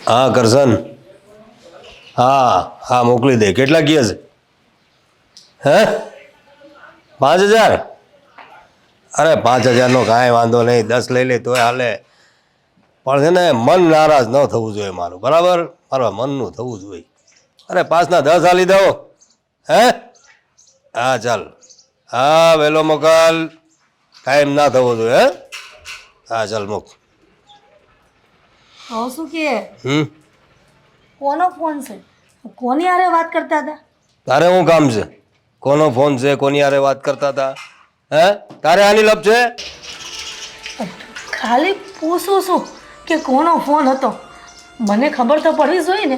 હા કરશન, હા હા મોકલી દે. કેટલા ગયા છે? હે 5,000? અરે 5,000નો કાંઈ વાંધો નહીં, 10 લઈ લે તોય હાલે. પણ છે ને મન નારાજ ન થવું જોઈએ મારું, બરાબર? મારા મનનું થવું જોઈએ. અરે 5ના 10 હાલી દો. હે હા ચાલ, હા વહેલો મોકલ, ટાઈમ ના થવો જોઈએ. હે હા ચાલ મોક. કહું શું કે કોનો ફોન છે? કોની હારે વાત કરતા હતા? તારે શું કામ છે? કોનો ફોન છે, કોની હારે વાત કરતા હતા? હે તારે આની લપ છે? ખાલી પૂછું છું કે કોનો ફોન હતો. મને ખબર તો પડવી જોઈએ ને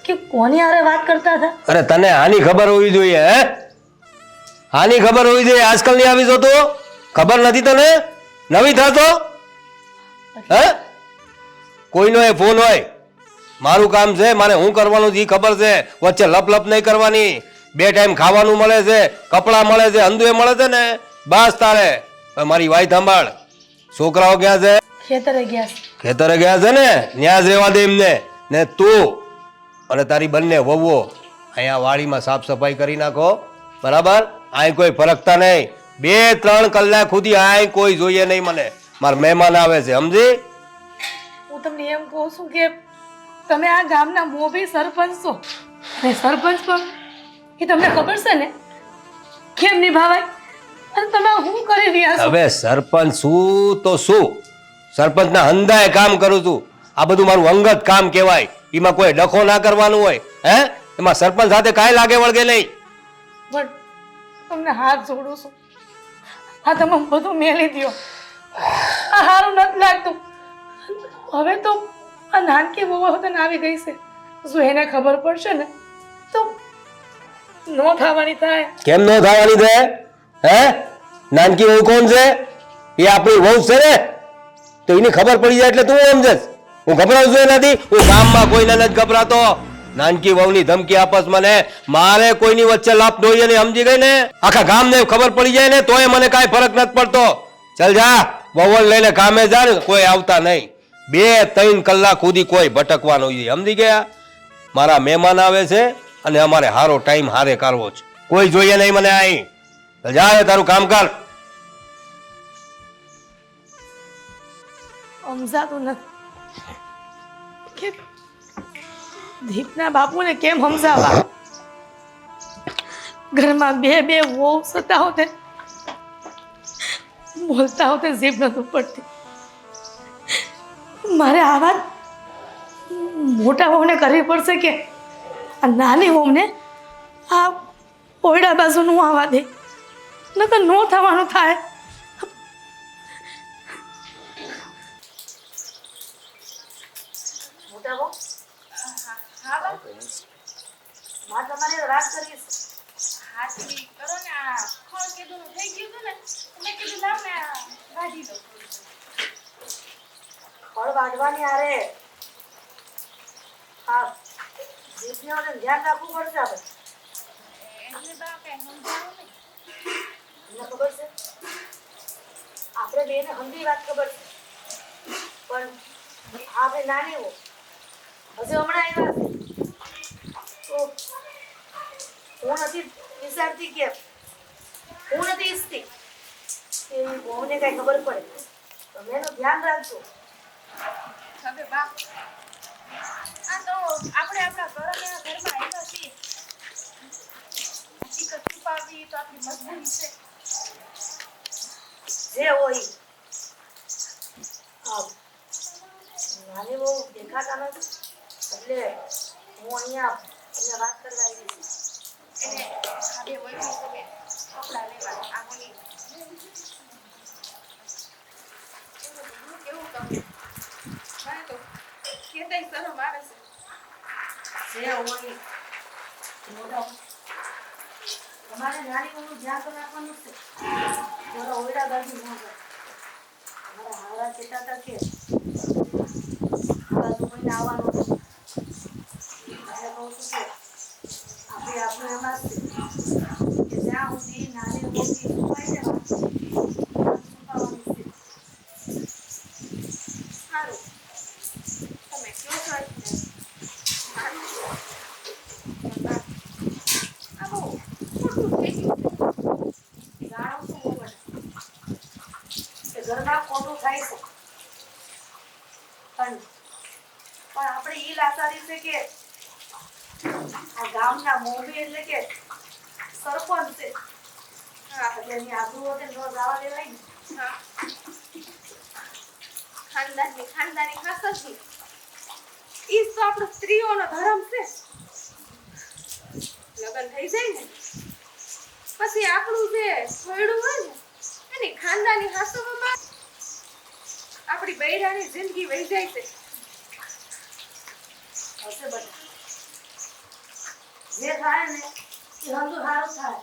કે કોની હારે વાત કરતા હતા. અરે તને આની ખબર હોવી જોઈએ. હે આની ખબર હોવી જોઈએ. આજકાલની આવી જો તો ખબર નથી તને? નવી થતો હે? કોઈનો એ ફોન હોય, મારું કામ છે, મારે હું કરવાનું છે એ ખબર છે. વચ્ચે લપ લપ નહીં કરવાની. 2 ટાઈમ ખાવાનું મળે છે, કપડાં મળે છે, અંદુએ મળે છે ને, બસ તારે. મારી વાઈ સાંભળ, છોકરાઓ ક્યાં છે? ખેતરે ગયા છે. ખેતરે ગયા છે ને, ન્યા જ રહેવા દે એમને. ને તું અને તારી બંને વહુઓ અહીંયા વાડીમાં સાફ સફાઈ કરી નાખો, બરાબર? અહીં કોઈ ફરકતા નહીં. 2-3 કલાક સુધી અહીં કોઈ જોઈએ નહીં મને. મારા મહેમાન આવે છે, સમજી? હું તમને એમ કહું છું કે તમે આ ગામના મોભી સરપંચ છો, અને સરપંચ પણ એ તમને ખબર છે ને કેમ નિભાવાય, અને તમે શું કરી રહ્યા છો? હવે સરપંચ શું તો શું, સરપંચના હંધાએ કામ કરું છું. આ બધું મારું અંગત કામ કહેવાય. એમાં કોઈ ડખો ના કરવાનું હોય. હે એમાં સરપંચ સાથે કાંઈ લાગે વળગે નહીં. પણ તમને હાથ જોડું છું, આ તમે બધું મેલી દો. આ સારું નથી લાગતું. હવે તો આ નાનકી બહુ વખત આવી ગઈ છે, જો એને ખબર પડશે ને તો નો થવાની થાય. કેમ ન થવાની છે? હે નાનકી વહુ કોણ છે? એ આપણી વહુ છે ને, તો એની ખબર પડી જાય એટલે તું સમજસ. હું ગભરાવું છું એનાથી? હું ગામમાં કોઈને નથી ગભરાતો. નાનકી વહુની ધમકી આપસ મને, મારે કોઈની વચ્ચે લાપ જોઈએ ને, સમજી ગઈ ને? આખા ગામને ખબર પડી જાય ને તોય મને કાંઈ ફરક નથી પડતો. ચાલ જા, વહુને લઈને કામે જા ને, કોઈ આવતા નહીં. 2-3 કલાક સુધી કોઈ ભટકવાનું નથી, સમજી ગયા? મારા મહેમાન આવે છે અને અમારે હારો ટાઈમ હારે કરવો છે. કોઈ જોઈએ નહીં મને અહીં. જા તારું કામ કર. સમજાતું નથી કે દીપના બાપુને કેમ સમજાવવા. ઘરમાં બે વહુ સતા હોતે, બોલતા હોતે જીભ નથી પડતી. મારે આ વાત મોટા વહુને કરવી પડશે કે આ નાની વહુને આ ઓયડા બાજુનું આવવા દે, નકર નો થવાનું થાય. મોટા વહુ, માં તમારી વાત કરીશ. હાથી કરો ને. આ ખોળ કીધું થઈ ગયું હતું ને, મેં કીધું લાવ ને વાઢી દો. ફળ વાઢવાની હારે હા જીભને ઓલે ધ્યાન રાખવું પડશે. આપણે એટલે બા કઈ સમજાવું નહીં. તમને ખબર છે આપણે બેને હમણાં વાત ખબર છે, પણ આપણે નાની હો હજી હમણાં આવ્યા તો હું નથી વિચારતી કે હું નથી ઈચ્છતી કે બહુને કઈ ખબર પડે. તમે એનું ધ્યાન રાખજો. હવે બા આ તો આપણે આપણા ઘરમાં આવ્યા છીએ. હકીકત છુપાવવી તો આપણી મજબૂરી છે. જે હોય નાની બહુ દેખાતા નથી એટલે હું અહીંયા એને વાત કરવા આવી છું. એને આ બે વયમાં તમે કપડાં લેવા આ મળી કેવું તમને મને તો કેતાય શરમ આવે છે. જે હોય મોટા તમારે નાની બહુનું ધ્યાન તો રાખવાનું જ છે. થોડા ઓયડા બાજુ ન જાય. તમારા હારા કહેતા હતા કે આ બાજુ કોઈને આવવાનું નથી. એટલે કહું છું કે આપણે આપણું એમાં જ છે કે જ્યાં સુધી નાની મોટી છુપાઈ જવા છુપાવવાની છે. સારું તમે કયો છો એટલે ઘરમાં ખોટું થાય છે પણ આપણે એ લાચારી છે કે આ ગામના મોભી એટલે કે સરપંચ છે એટલે એની આબરૂ વગર ન જવા દેવાય ને. હા. ખાનદાની ખાસી ઈ તો આપણો સ્ત્રીઓનો ધર્મ છે. લગ્ન થઈ જાય ને પછી આપણું જે છોડ્યું હોય ને એની ખાનદાની હાસુમાં આપણી બૈરાની જિંદગી વહી જાય છે. હશે બધા જે થાય ને એ હંધુ સારું થાય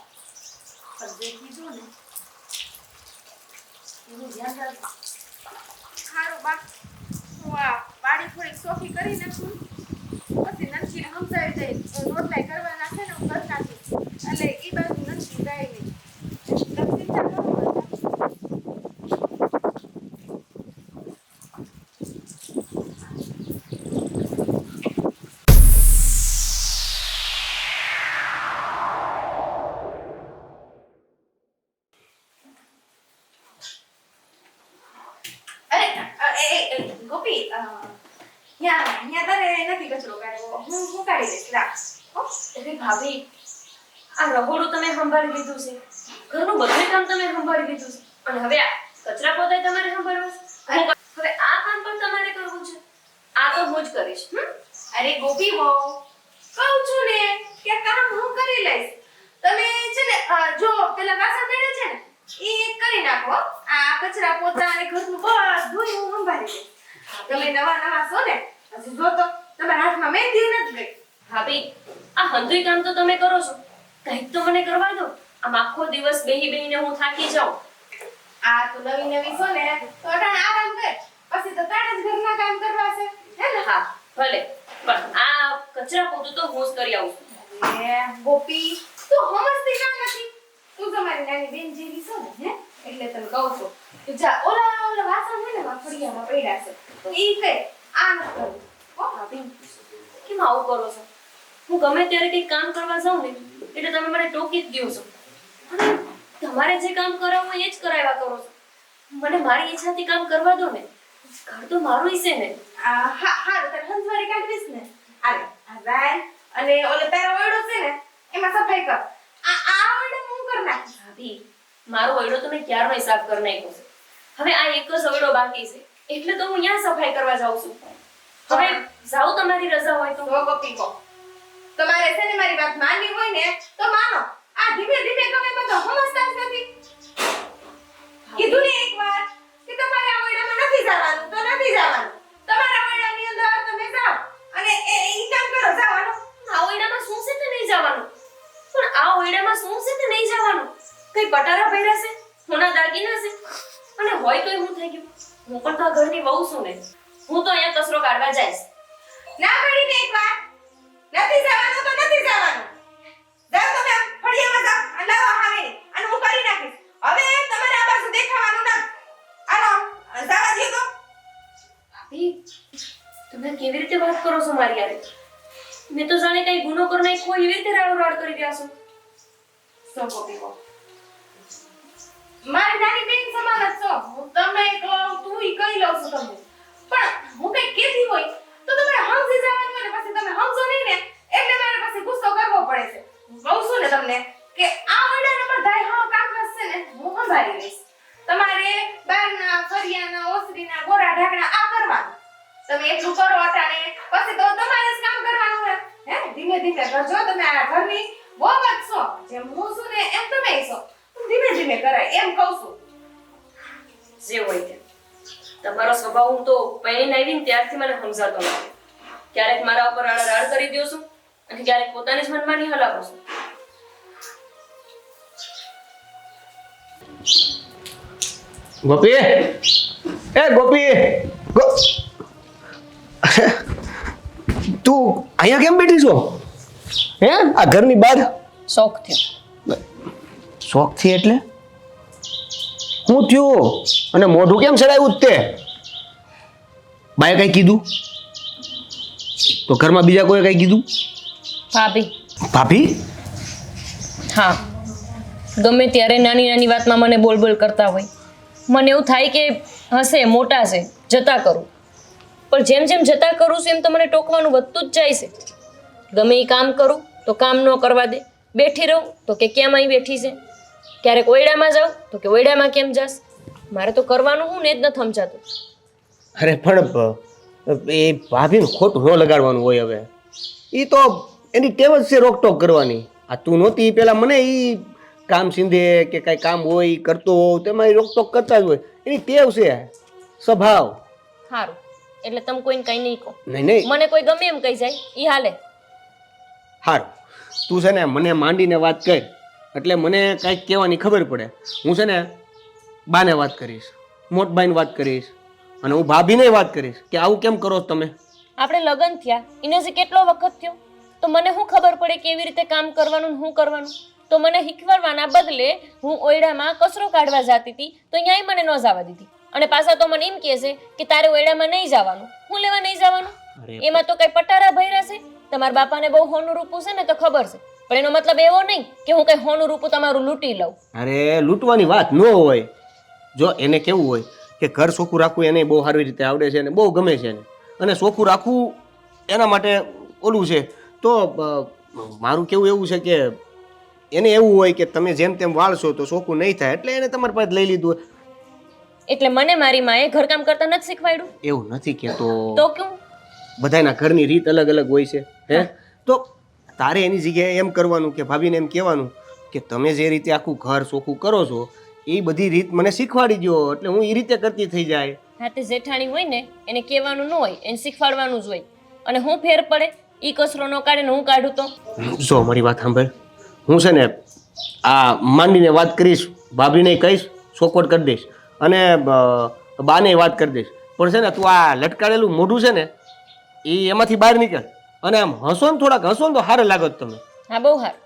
પણ જે કીધું ને એનું ધ્યાન રાખજો. હારું બા હું આ વાડી થોડીક સોખી કરી નાખું પછી નનકીને સમજાવી દઈ રોટલા કરવાના છે ને હું કરી નાખીશ એટલે એ બાજુ નનકી જાય નહીં. તમે ચિંતા કરો માં. ગોપી ન્યા તારે નથી કચરો કાઢવો હું કાઢી દઈશ રાખ. એટલે ભાભી આ રહોડું તમે સંભાળી લીધું છે, ઘરનું બધું કામ તમે સંભાળી લીધું છે અને હવે આ કચરા પોતાય તમારે સંભાળવા છે. હવે આ કામ પણ તમારે કરવું છે. આ તો હું જ કરીશ. અરે ગોપી બહુ કહું છું ને કે કામ હું કરી લઈશ. તમે છે ને જો પેલા વાસણ પડ્યા છે ને એ કરી નાખો. આ કચરા પોતા અને ઘરનું બધું હું સંભાળી લઈશ. તમે નવા છો ને હજી જો તો તમારા હાથમાં મહેંદી નથી ગઈ. ભાભી આ હંધુય કામ તો તમે કરો છો, કંઈક તો મને કરવા દો. આમ આખો દિવસ બેહીને હું થાકી જાઉં. આ તો નવી છો ને તો અટાણે આરામ કર પછી તો તારે જ ઘરના કામ કરવા છે હે ને. હા ભલે, પણ આ કચરા પોતું તો હું જ કરી આવું છું. એ ગોપી તું સમજતી કામ નથી. તું તમારી નાની બેન જેવી છો ને હે એટલે તને કહું છું કે જા ઓલા વાસણ છે ને ફળિયામાં પડ્યા છે તો ઈ કે આ ન કર. ભાભી કેમ આવું કરો છો? હું ગમે ત્યારે કંઈક કામ કરવા જાઉં ને એટલે તમે મને ટોકી જ દો છો અને તમારે જે કામ કરાવવું હોય એ જ કરાવ્યા કરો છો. મને મારી ઈચ્છાથી કામ કરવા દો ને, ઘર તો મારું છે ને. હા તારે હંસવારી કાઢવીશ ને. આલે આ રાય અને ઓલે તારો ઓયડો છે ને એમાં સફાઈ કર. આ ઓયડો હું કર નાખ. ભાભી મારો ઓયડો તમે ક્યારનો સાફ કરી નાખ્યો છે. હવે આ એક જ ઓયડો બાકી છે એટલે તો હું અહીંયા સફાઈ કરવા જાઉં છું. હવે જાઓ તમારી રજા હોય તો. તો ગોપી કો તમારે છે ને મારી વાત માનવી હોય ને તો માનો. આ ધીમે ધીમે તમે બધો સમજતા જ નથી. કીધું ને એકવાર કે તમારે આ ઓયડામાં નથી જવાનું તો નથી જવાનું. તમારા ઓયડાની અંદર તમે જાઓ અને ઈ કામ કરો જવાનું. આ ઓયડામાં શું છે તે નહીં જવાનું? પણ આ ઓયડામાં શું છે તે નહીં જવાનું? કઈ પટારા ભર્યા છે, સોના દાગીના છે અને હોય તોય હું થઈ ગયું. હું પણ તો આ ઘરની વહુ છું ને, હું તો અહીંયા કચરો કાઢવા જઈશ. ના પડીને એકવાર નથી જવાનું તો નથી જવાનું. જાઓ તમે ફળિયામાં જાઓ અને લાવો આવે અને હું કરી નાખીશ. હવે તમારે આ બાજુ દેખાવાનું ના. આનો જવા દો તો. ભાભી તમે કેવી રીતે વાત કરો છો મારી યારે? મેં તો જાણે કઈ ગુનો કરી નાખ્યો એવી રીતે રાડ કરી રહ્યા છો. સો ગોપીઓ મારી નાની બેન સમાન જ છો. હું તમે કહું તું ઈ કહી લઉં છું તમને. પણ હું કઈ કહેતી હોય તો તમારે સમજી જવાનું હોય ને પછી તમે સમજો નહીં ને એટલે મારે પછી ગુસ્સો કરવો પડે છે. હું કહું છું ને તમને કે આ ઓરડાના બધાય કામકાજ છે ને હું સંભાળી લઈશ. તમારે બારના ફરિયાના ઓસરીના ગોરા ઢાકણા આ કરવાનું. તમે એટલું કરો અટાણે પછી તો તમારે જ કામ કરવાનું હોય. હે ધીમે ધીમે કરજો. તમે આ ઘરની બહુ જ છો. જેમ હું છું ને એમ તમે છો. ધીમે ધીમે કરાય એમ કહું છું. જે હોય તે. તમારો સ્વભાવ હું તો પહેરીને આવીને ત્યારથી મને સમજાતો નથી. ક્યારેક મારા ઉપર રાડ કરી દો છો અને ક્યારેક પોતાની જ મનમાની હલાવો છો. ગોપી, એ ગોપી, તું અહીંયા કેમ બેઠી છો? હે આ ઘરની બહાર શોખ થયો. શોખથી એટલે હું થયું અને મોઢું કેમ ચડાવ્યું જ તે? બાએ કઈ કીધું તો ઘરમાં બીજા કોઈ કઈ કીધું? ભાભી ભાભી? હા, ગમે ત્યારે નાની નાની વાતમાં મને બોલ બોલ કરતા હોય. મને એવું થાય કે હશે મોટા છે જતા કરું, પણ જેમ જેમ જતા કરું છું એમ તો મને ટોકવાનું વધતું જ જાય છે. ગમે એ કામ કરું તો કામ ન કરવા દે, બેઠી રહું તો કે કેમ અહીં બેઠી છે, ક્યારેક ઓયડામાં જાઉં તો કે ઓયડામાં કેમ જાસ. મારે તો કરવાનું હું ને જ નથી સમજાતું. અરે પણ એ ભાભીને ખોટું ન લગાડવાનું હોય. હવે એ તો એની ટેવ જ છે રોકટોક કરવાની. આ તું નહોતી પેલા મને એ કામ સીંધે કે કાંઈ કામ હોય ઈ કરતો હોવ તેમાં એ રોકટોક કરતા જ હોય. એની ટેવ છે, સ્વભાવ. સારું, એટલે તમે કોઈને કંઈ નહીં કહો. નહીં નહીં મને કોઈ ગમે એમ કહી જાય એ હાલે. હારું, તું છે ને મને માંડીને વાત કર એટલે મને કાંઈક કહેવાની ખબર પડે. હું છે ને બાને વાત કરીશ, મોટબાઈને વાત કરીશ અને હું ભાભીને વાત કરીશ કે આવું કેમ કરો છો તમે. આપણે લગ્ન થયા એને હજી કેટલો વખત થયો, તો મને શું ખબર પડે કેવી રીતે કામ કરવાનું ને શું કરવાનું. તો મને શીખવાડવાના બદલે હું ઓયડામાં કચરો કાઢવા જતી હતી તો અહીંયાય મને ન જવા દીધી, અને પાછા તો મને એમ કહે છે કે તારે ઓયડામાં નહીં જવાનું. હું લેવા નહીં જવાનું? એમાં તો કઈ પટારા ભર્યા છે. તમારા બાપાને બહુ હોનું રૂપું છે ને તો ખબર છે, પણ એનો મતલબ એવો નહીં કે હું કઈ હોનું રૂપું તમારું લૂંટી લઉં. અરે લૂંટવાની વાત ન હોય. જો એને કેવું હોય કે ઘર ચોખ્ખું રાખવું એને બહુ સારી રીતે આવડે છે અને બહુ ગમે છે એને, અને ચોખ્ખું રાખવું એના માટે ઓલું છે. તો મારું કેવું એવું છે કે એને એવું હોય કે તમે જેમ તેમ વાળશો તો ચોખ્ખું નહીં થાય, એટલે એને તમારી પાસે લઈ લીધું. એટલે મને મારી માએ ઘરકામ કરતા નથી શીખવાડ્યું? એવું નથી કહેતો, તો કેવું? બધાના ઘરની રીત અલગ અલગ હોય છે. હે તો તારે એની જગ્યાએ એમ કરવાનું કે ભાભીને એમ કહેવાનું કે તમે જે રીતે આખું ઘર ચોખ્ખું કરો છો એ બધી રીત મને શીખવાડી દો, એટલે હું એ રીતે કરતી થઈ જાય. હા, તે જેઠાણી હોય ને એને કહેવાનું ન હોય, એને શીખવાડવાનું જ હોય. અને હું ફેર પડે ઈ કચરો ન કાઢે ને હું કાઢું તો? જો મારી વાત સાંભળ, હું છે ને આ માંડીને વાત કરીશ, ભાભીને કહીશ, ચોખવટ કરી દઈશ અને બાને વાત કરી દઈશ. પણ છે ને તું આ લટકાડેલું મોઢું છે ને એ એમાંથી બહાર નીકળ અને આમ હસો ને થોડાક હસો ને તો સારું લાગો તમે. હા, બહુ સારું.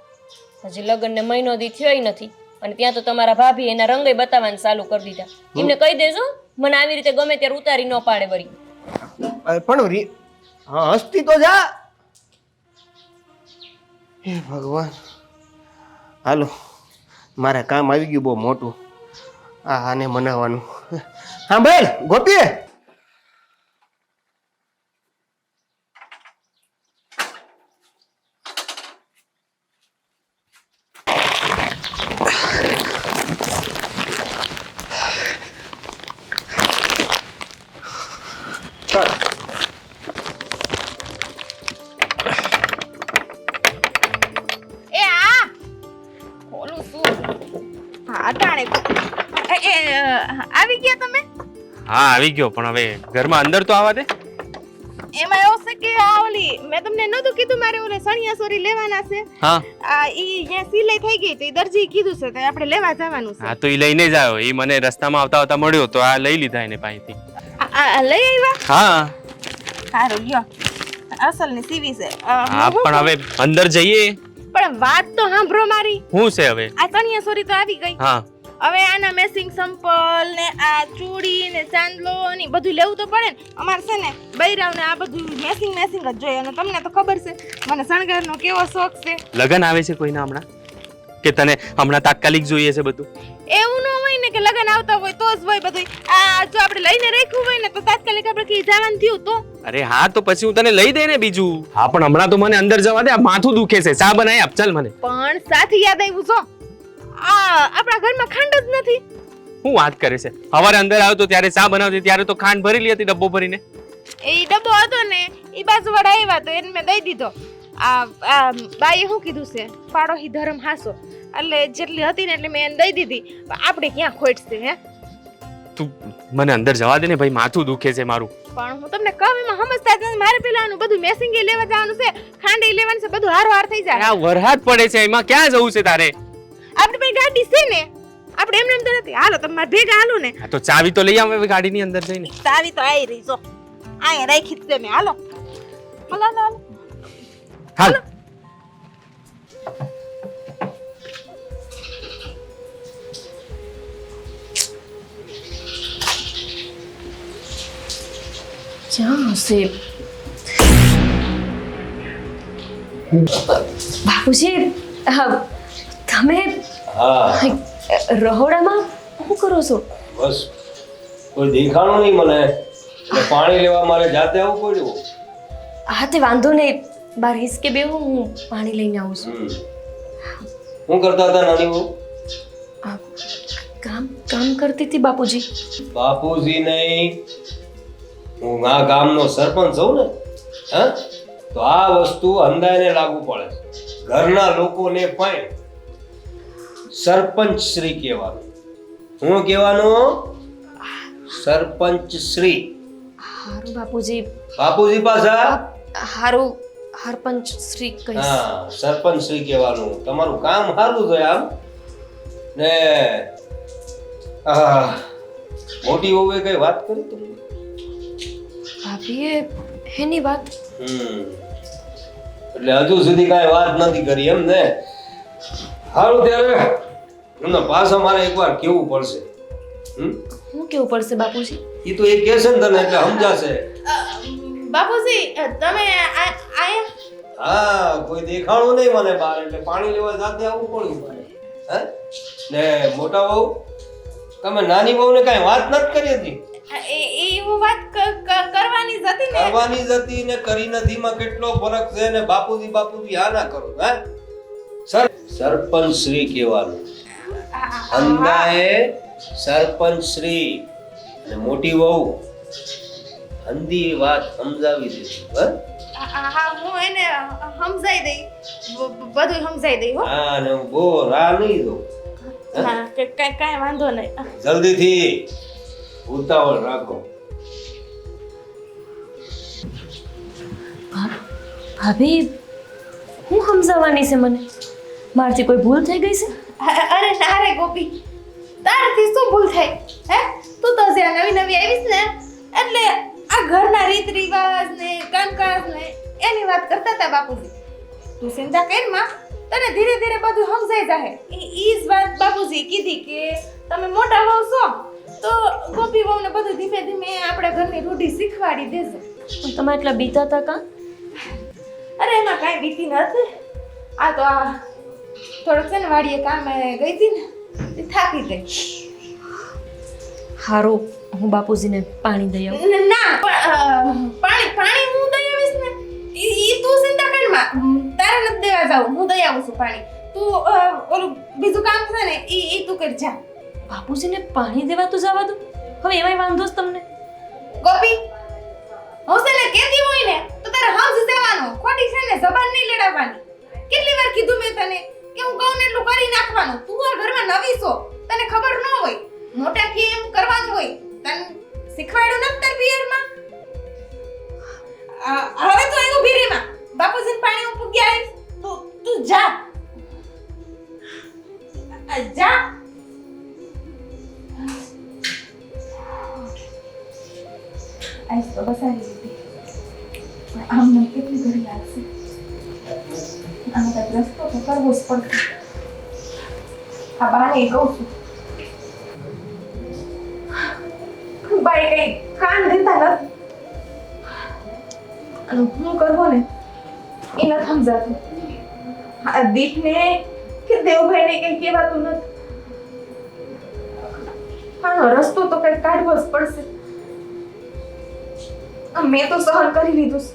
હજી લગ્નને મહિનો દી થયો નથી અને ત્યાં તો તમારા ભાભી એના રંગે બતાવવાનું ચાલુ કરી દીધા. એમને કહી દેજો મને આવી રીતે ગમે ત્યારે ઉતારી ન પાડે વળી. પણ હસતી તો જા. હે ભગવાન, હાલો મારે કામ આવી ગયું બહુ મોટું. આને મનાવવાનું. હા ભાઈ ગોપી, એ આ ઓલું શું અટાણે આવી ગયા તમે? હા આવી ગયો, પણ હવે ઘરમાં અંદર તો આવવા દે. એમાં એવું છે કે આ ઓલી મેં તમને નહોતું કીધું મારે ઓલે સણિયા સોરી લેવાના છે. હા આ ઈ અહીંયા સિલાઈ થઈ ગઈ તો ઈ દરજી કીધું છે તો આપણે લેવા જવાનું છે. હા તો એ લઈને જ આવ્યો. એ મને રસ્તામાં આવતા આવતા મળ્યો તો આ લઈ લીધા એને પાસેથી. આ લઈ આવ્યા? હા સારું લ્યો, અસલ ની સીવી છે. હા પણ હવે અંદર જઈએ. પણ વાત તો સાંભળો મારી. શું છે હવે? આ સણિયા સોરી તો આવી ગઈ. હા હવે આના મેસિંગ સંપલ ને આ ચૂડી ને ચાંદલો ને બધું લેવું તો પડે ને. અમારે છે ને બૈરાવ ને આ બધું મેસિંગ જ જોઈએ, અને તમને તો ખબર છે મને શણગારનો કેવો શોખ છે. લગન આવે છે કોઈના હમણાં કે તને હમણાં તાત્કાલિક જોઈએ છે બધું? એવું ન હોય ને કે લગન આવતા હોય તો જ હોય બધું. આ જો આપણે લઈને રાખ્યું હોય ને તો તાત્કાલિક આપણે કે જવાનું થયું તો. અરે હા તો પછી હું તને લઈ દે ને બીજું. હા પણ હમણાં તો મને અંદર જવા દે, આ માથું દુખે છે. ચા બનાવી આપ ચાલ મને. પણ સાથી યાદ આવ્યું છો આ આપણા ઘરમાં ખાંડ જ નથી. હું વાત કરે છે? સવારે અંદર આવ્યો તો ત્યારે ચા બનાવતી ત્યારે તો ખાંડ ભરેલી હતી ડબ્બો ભરીને. એ ડબ્બો હતો ને એ બાજુવાળા આવ્યા તો એને મેં દઈ દીધો. આ બાઈએ શું કીધું છે પાડોશી ધર્મ હાસો, એટલે જેટલી હતી ને એટલે મેં એને દઈ દીધી. આપણે ક્યાં ખોટ છે? હે તું મને અંદર જવા દે ને ભાઈ, માથું દુખે છે મારું. પણ હું તમને કહું એમાં સમજતા જ નથી. મારે પેલાનું બધું મેસિંગ લેવા જવાનું છે, ખાંડ લેવાનું છે, બધું હારો થઈ જાય. આ વરહાદ પડે છે, એમાં ક્યાં જવું છે તારે? આપણી પાસે ગાડી છે ને, આપણે એમને એમ તો નથી. હાલો તમે મારા ભેગા હાલો ને. હા તો ચાવી તો લઈ આવ હવે ગાડીની અંદર જઈને. ચાવી તો આવી રહી જો અહીંયા રાખી જ છે મેં. હાલો હાલો હાલો હાલ. ક્યાં હશે બાપુજી? તમે રહોડામાં શું કરો છો? બસ કોઈ દેખાણું નહીં મને એટલે પાણી લેવા મારે જાતે આવવું પડ્યું. હા તે વાંધો નહીં, બાર હિસકે બેહું, હું પાણી લઈને આવું છું. શું કરતા હતા નાની બહુ? આ કામ કામ કરતી હતી બાપુજી. બાપુજી નહીં, હું આ ગામનો સરપંચ છું ને, હા, તો આ વસ્તુ અંદાજને લાગુ પડે છે. ઘરના લોકોને પણ સરપંચ શ્રી કહેવાનું. હું કહેવાનું સરપંચ શ્રી. હારું બાપુજી, બાપુજી પાછા હારું હરપંચ શ્રી કહીશ. હા, સરપંચ શ્રી કહેવાનું. તમારું કામ સારું છે આમ ને. મોટી વહુએ કઈ વાત કરી તમને? ભાભીએ એની વાત? એટલે હજુ સુધી કાંઈ વાત નથી કરી એમ ને? સારું, ત્યારે એમને પાછા મારે એકવાર કેવું પડશે. શું કેવું પડશે બાપુજી? એ તો એ કહેશે ને તને એટલે સમજાશે. બાપુજી તમે આયા? હા, કોઈ દેખાણું નહીં મને બહાર એટલે પાણી લેવા જાતે આવવું પડ્યું મારે. હે ને મોટા વહુ, તમે નાની વહુને કાંઈ વાત નથી કરી હતી? એ હું વાત કરવાની જ હતી ને. કરવાની જ હતી ને કરી નથી માં કેટલો ફરક છે ને. બાપુજી બાપુજી હા ના કરો. હે સરપંચ શ્રી કહેવાનું. અંદાએ સરપંચ શ્રી અને મોટી વહુ હંદી વાત સમજાવી દીધી. હા હું એને સમજાઈ દઈ, બધું સમજાઈ દઈ હો. હા, ને હું બહુ રાહ નહીં દઉં. હા કાંઈ વાંધો નહીં. જલ્દીથી ઉતાવળ રાખો. ભાભી હું સમજાવવાની છે મને? મારથી કોઈ ભૂલ થઈ ગઈ છે? અરે ના રે ગોપી, તારાથી શું ભૂલ થાય? હે તું તો જ્યાં નવી નવી આવીશ ને એટલે આ ઘરના રીત રિવાજ ને કામકાજ ને એની વાત કરતા હતા બાપુજી. તું ચિંતા કર માં, તને ધીરે ધીરે બધું સમજાઈ જાય. ઈ જ વાત બાપુજી કીધી કે તમે મોટા વહુ છો તો ગોપી વહુને બધું ધીમે ધીમે આપણા ઘરની રૂઢી શીખવાડી દેજો. પણ તમે એટલા બીતા હતા કાં? અરે એમાં કાંઈ બીતી નથી. આ તો આ થોડુંક છે ને વાડીએ કામે ગઈ હતી ને તે થાકી ગઈ. હારું, હું બાપુજીને પાણી દઈ આવું. ના પાણી હું દઈ આવીશ ને. ઈ તું ચિંતા કર માં, તારે નથી દેવા જાવું, હું દઈ આવું છું પાણી. તું ઓલું બીજું કામ છે ને ઈ તું કર જા. બાપુજીને પાણી દેવા તો જવા દો. હવે એમાંય વાંધો જ તમને. ગોપી, હું છે ને કહેતી હોય ને તો તારે સમજી જવાનું. ખોટી છે ને જબાન નહીં લડાવવાની. કેટલી વાર કીધું મેં તને કે હું કહું ને એટલું કરી નાખવાનું. તું આ ઘરમાં નવી છો, તને ખબર ન હોય. મોટા કે એમ કરવાનું હોય. તને શીખવાડ્યું નથી તાર પિયરમાં? હવે તો એનું ભીરીમાં બાપુજીને પાણી હું પૂગી આવીશ. તું જા જા. આઈસ તો બસાવી દીધી. આમ મને કેટલી ઘડી લાગશે. આનો તો રસ્તો તો કરવો જ પડશે. આ બાને કહું છું, બાઈ કઈ કાન દેતા નથી. અને હું કરવો ને એ નથી સમજાતું. આ દીપને કે દેવભાઈને કઈ કહેવાતું નથી. આનો રસ્તો તો કઈ કાઢવો જ પડશે. મેં તો સહન કરી લીધું છે.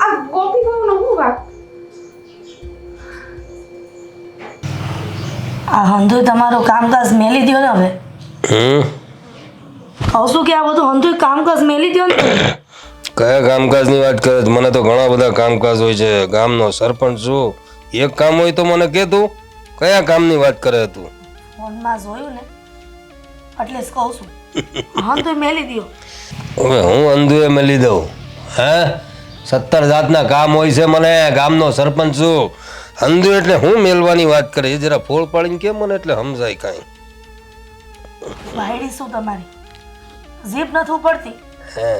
આ ગોપી બહુનો હું વાત? આ હંધુ તમારું કામકાજ મેલી દ્યો ને. હવે કહું છું કે આ બધું હંધુ કામકાજ મેલી દ્યો ને. કયા કામકાજની વાત કરે છે? મને તો ઘણા બધા કામકાજ હોય છે. ગામનો સરપંચ છું, એક કામ હોય તો મને કે. તું કયા કામની વાત કરે તું? ફોનમાં જોયું ને એટલે જ કહું છું હંધુ મેલી દ્યો. હવે હું અંધુએ મેલી દઉં? હે 17 જાતના કામ હોય છે મને. ગામનો સરપંચ છું. અંધુ એટલે હું મેલવાની વાત કરે? એ જરા ફોડ પાડીને કે મને એટલે સમજાય કાંઈ. વાયડી શું તમારી જીભ નથી પડતી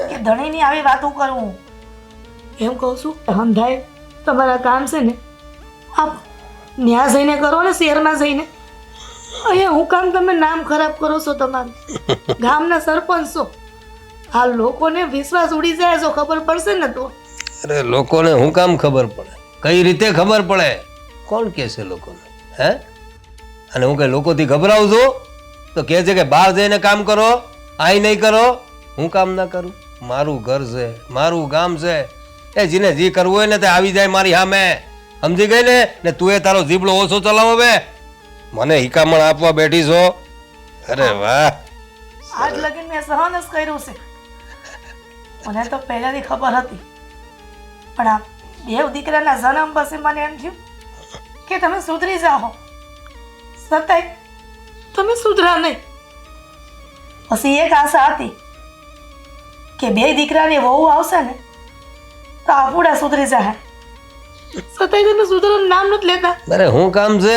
કે ધણીની આવી વાતો કરું? એમ કહું છું હંધાય તમારા કામ છે ને આપ ન્યા જઈને કરો ને, શહેરમાં જઈને. અહીંયા હું કામ તમે નામ ખરાબ કરો છો તમારું? ગામના સરપંચ છો. આ લોકોને વિશ્વાસ ઉડી જાય જો ખબર પડશે ને તો. અરે લોકોને હું કામ ખબર પડે? કઈ રીતે ખબર પડે? કોણ કહેશે લોકોને? હે અને હું કઈ લોકોથી ગભરાવું છું તો કહે છે કે બહાર જઈને કામ કરો, અહીં નહીં કરો. હું કામ ના કરું? મારું ઘર છે, મારું ગામ છે. એ જેને જે કરવું હોય ને તે આવી જાય મારી સામે. સમજી ગઈ ને તું એ તારો જીબડો ઓછો ચલાવો બે. મને હિકામણ આપવા બેઠી છો? અરે વાહ! આજ લગીન મેં સહન જ કર્યું છે. મને તો પહેલાથી ખબર હતી, પણ આ દેવ દીકરાના જન્મ પછી મને એમ થયું કે તમે સુધરી જાઓ, છતાંય તમે સુધરા નહીં. પછી એક આશા હતી કે બે દીકરાની વહુ આવશે ને તો આપુડા સુધરી જાય, છતાંય તમે સુધરવાનું નામ નથી લેતા. અરે હું કામ છે?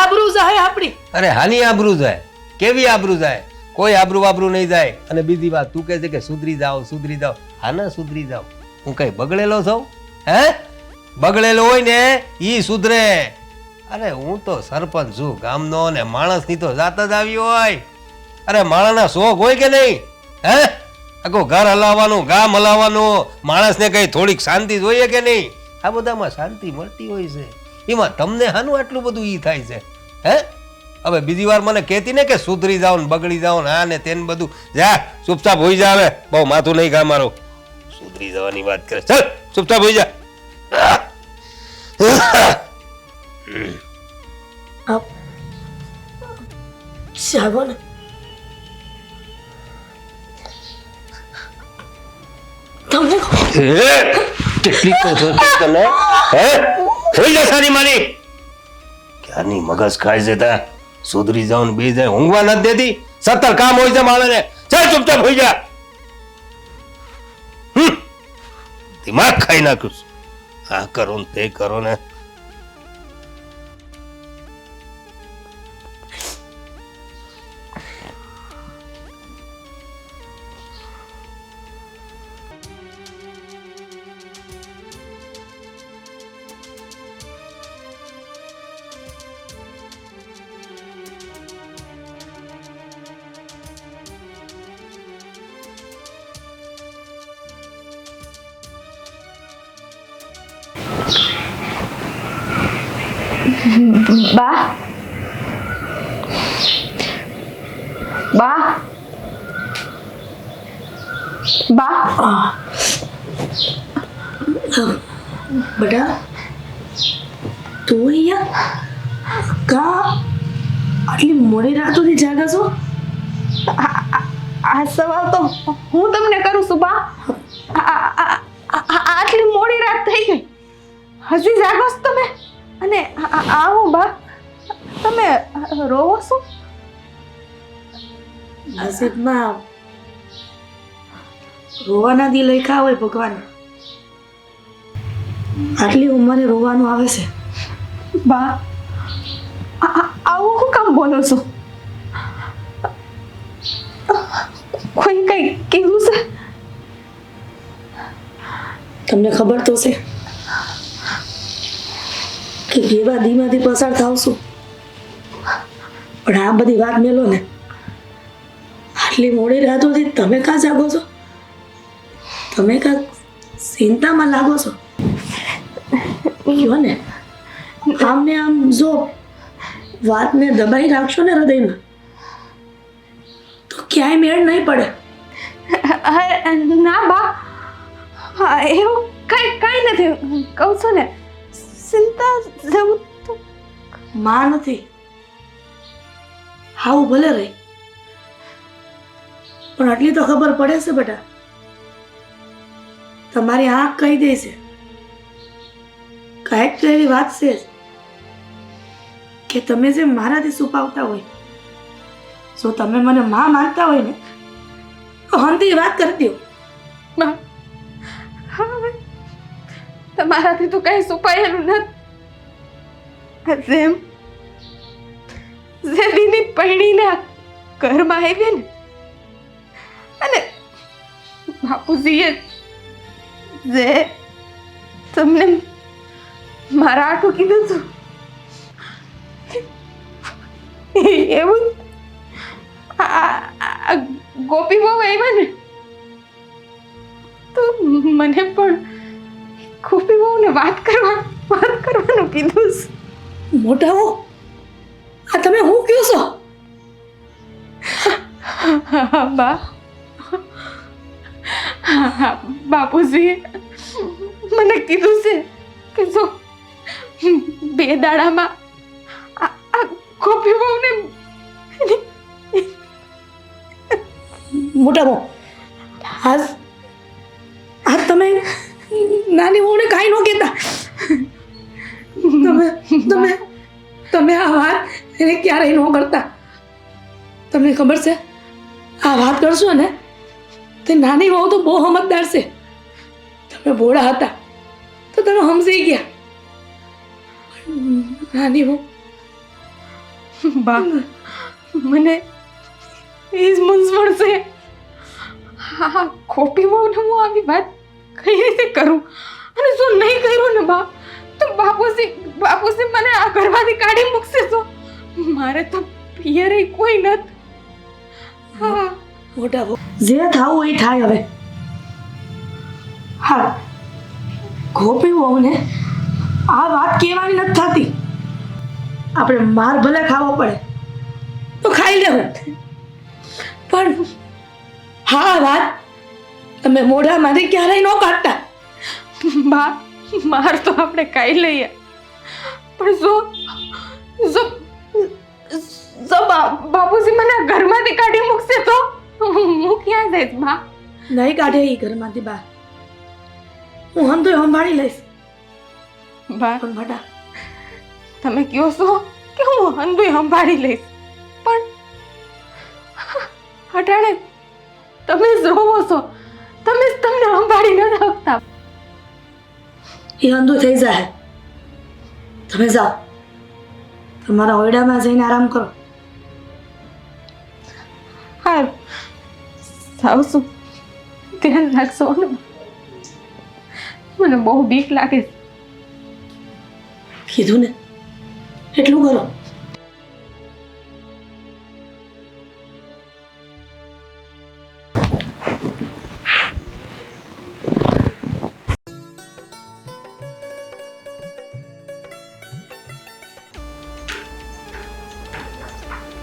આબરૂ જાય આપણી. અરે હાની આબરૂ જાય? કેવી આબરૂ જાય? કોઈ આબરૂ વાબરૂ નહીં જાય. અને બીજી વાત, તું કહે છે કે સુધરી જાઓ, સુધરી જાઓ. હા ને, સુધરી જાઓ. હું કઈ બગડેલો છું? હે? બગડેલો હોય ને ઈ સુધરે. અરે હું તો સરપંચ છું ગામનો, ને માણસની તો જાત જ આવી હોય. અરે માણસના શોખ હોય કે નહીં? હે? આખું ઘર હલાવવાનું, ગામ હલાવવાનું, માણસને કઈ થોડીક શાંતિ જોઈએ કે નહીં? આ બધામાં શાંતિ મળતી હોય છે. એમાં તમને હાનું આટલું બધું ઈ થાય છે? હે? હવે બીજી વાર મને કહેતી ને કે સુધરી જાઓ ને બગડી જાઓ ને આ ને તેને બધું. જા ચૂપચાપ હોઈ જા. હવે બહુ માથું નહીં ખા મારું. સુધરી જવાની વાત કરે. ચાલ ચૂપચાપ હોઈ જા. જાગો ને. તમને કેટલી તને હે હોઈ જા સારી મારી. ક્યારની મગજ ખાય છે તા? સુધરી જાવ ને બે જાય ઊંઘવા નથી દેતી. 70 કામ હોય છે માણસને. ચાલ ચૂપચાપ હોઈ જા. દિમાગ ખાઈ નાખ્યું. આ કરો ને તે કરો ને. બા બા બા બેટા તું અહીંયા કા આટલી મોડી રાત સુધી જાગા છો? આ સવાલ તો હું તમને કરું છું બા. આટલી મોડી રાત થઈ ગઈ, હજી જાગો છો તમે? અને આવો બા, તમે રોવો છો? નસીબમાં રોવાના દી લખ્યા હોય ભગવાન, આટલી ઉંમરે રોવાનું આવે છે. બા આવું શું કામ બોલો છો? કોઈ કઈ કીધું છે? તમને ખબર તો છે કે કેવા ધીમાથી પસાર થાવ છું, પણ આ બધી વાત મેલો ને. આટલી મોડી રાત સુધી તમે કાં જાગો છો? તમે કાં ચિંતામાં લાગો છો? કયો ને, આમ ને આમ જો વાતને દબાઈ રાખશો ને હૃદયમાં તો ક્યાંય મેળ નહીં પડે. ના બા, એવું કઈ નથી. કહું છું ને, ચિંતા જેવું તો માં નથી. હાવું ભલે રહી, પણ આટલી તો ખબર પડે છે બેટા, તમારી આંખ કહી દે છે કાંઈક તો એવી વાત છે જ કે તમે જે મારાથી છુપાવતા હોય, જો તમે મને માં માનતા હોય ને તો હંધી વાત કરી દો. બા, હવે તમારાથી તો કઈ છુપાયેલું નથી. જેમ જે દીની પૈણીને ઘરમાં આવી ને, અને બાપુજીએ જે તમને મારા આટું કીધું હતું, એવું ગોપી બહુ આવ્યા ને તો મને પણ ગોપી બહુને વાત કરવાનું કીધું છે. મોટા હો, આ તમે હું કહો છો? બા બાપુજી મને કીધું છે કે જો 2 દાડામાં આ ગોપી બહુને મોટા બહુ આજ તમે નાની બહુને કાંઈ ન કહેતા. તમે તમે તમે આ વાત એને ક્યારેય ન કરતા. તમને ખબર છે આ વાત કરશો ને તે નાની બહુ તો બહુ સમજદાર છે. તમે ભોળા હતા તો તમે સમજી ગયા. નાની બહુ બા મને એ જ મૂંઝવણ છે. હા ખોટી બહુને હું આવી વાત કઈ રીતે કરું અને જો નહીં કર્યું ને બા તો બાપુજી મને આ ઘરમાંથી કાઢી મૂકશે. તો મારે તો પિયરે કોઈ નથી. હા મોટા બહુ જે થાવું એ થાય હવે. હા ગોપી બહુને આ વાત કહેવાની નથી થતી. આપણે માર ભલે ખાવો પડે તો ખાઈ લેવું, પણ હા વાત તમે મોઢામાંથી ક્યારેય ન કાઢતા. બા માર તો આપણે ખાઈ લઈએ પણ જો બાપુજી મને આ ઘરમાંથી કાઢી મૂકશે તો હું ક્યાં જઈશ બા? નહીં કાઢે એ ઘરમાંથી બહાર. હું હમ તો સંભાળી લઈશ. બા પણ બેટા તમે કહો છો કે હું હંધુય સંભાળી લઈશ પણ અટાણે તમે જ રોવો છો. તમે જ તમને સંભાળી ન શકતા. એ અંધું થઈ જાય. તમે જાઓ તમારા ઓરડામાં જઈને આરામ કરો. હા સાવશું ધ્યાન રાખશો ને. મને બહુ બીક લાગે છે. કીધું ને એટલું કરો.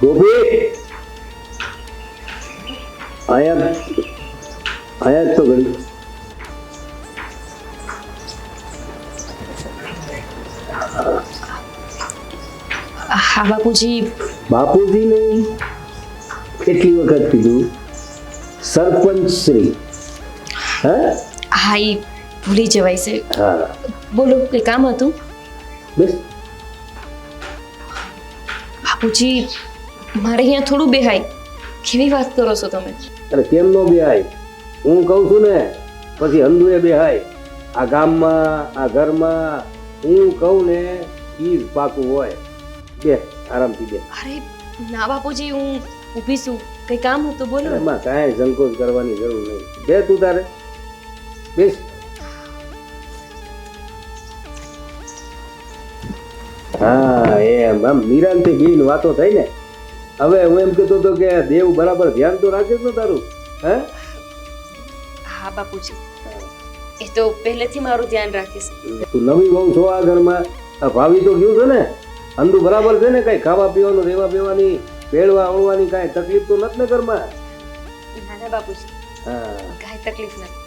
ગોપી આયા તો ઘડી. હા બાપુજી. બાપુજી નહીં, કેટલી વખત કીધું સરપંચ શ્રી. હા એ ભૂલી જવાય છે. હા બોલો કઈ કામ હતું? બસ બાપુજી મારે અહીંયા થોડું બેહાય. કેવી વાત કરો છો તમે? અરે કેમ નો બેહાય? હું કહું છું ને પછી હંધુએ બેહાય. આ ગામમાં આ ઘરમાં હું કહું ને ઈ જ પાકું હોય. બે આરામથી બે. અરે ના બાપુજી હું ઊભી છું. કઈ કામ હતું બોલો. એમાં કાંઈ સંકોચ કરવાની જરૂર નહીં. બે તું તારે બેસ. હા એમ આમ નિરાંતે બેન વાતો થઈ ને. હવે હું એમ કહેતો હતો કે દેવ બરાબર ધ્યાન તો રાખે છે ને તારું? હે હા બાપુજી એ તો પહેલેથી મારું ધ્યાન રાખીશ. તું નવી બહુ છો આ ઘરમાં. આ ભાવી તો ગયું છે ને અંધુ બરાબર છે ને? કઈ ખાવા પીવાનું રહેવા પીવાની પેળવા ઓળવાની કાંઈ તકલીફ તો નથી ને ઘરમાં? ના ના બાપુજી હા કાંઈ તકલીફ નથી.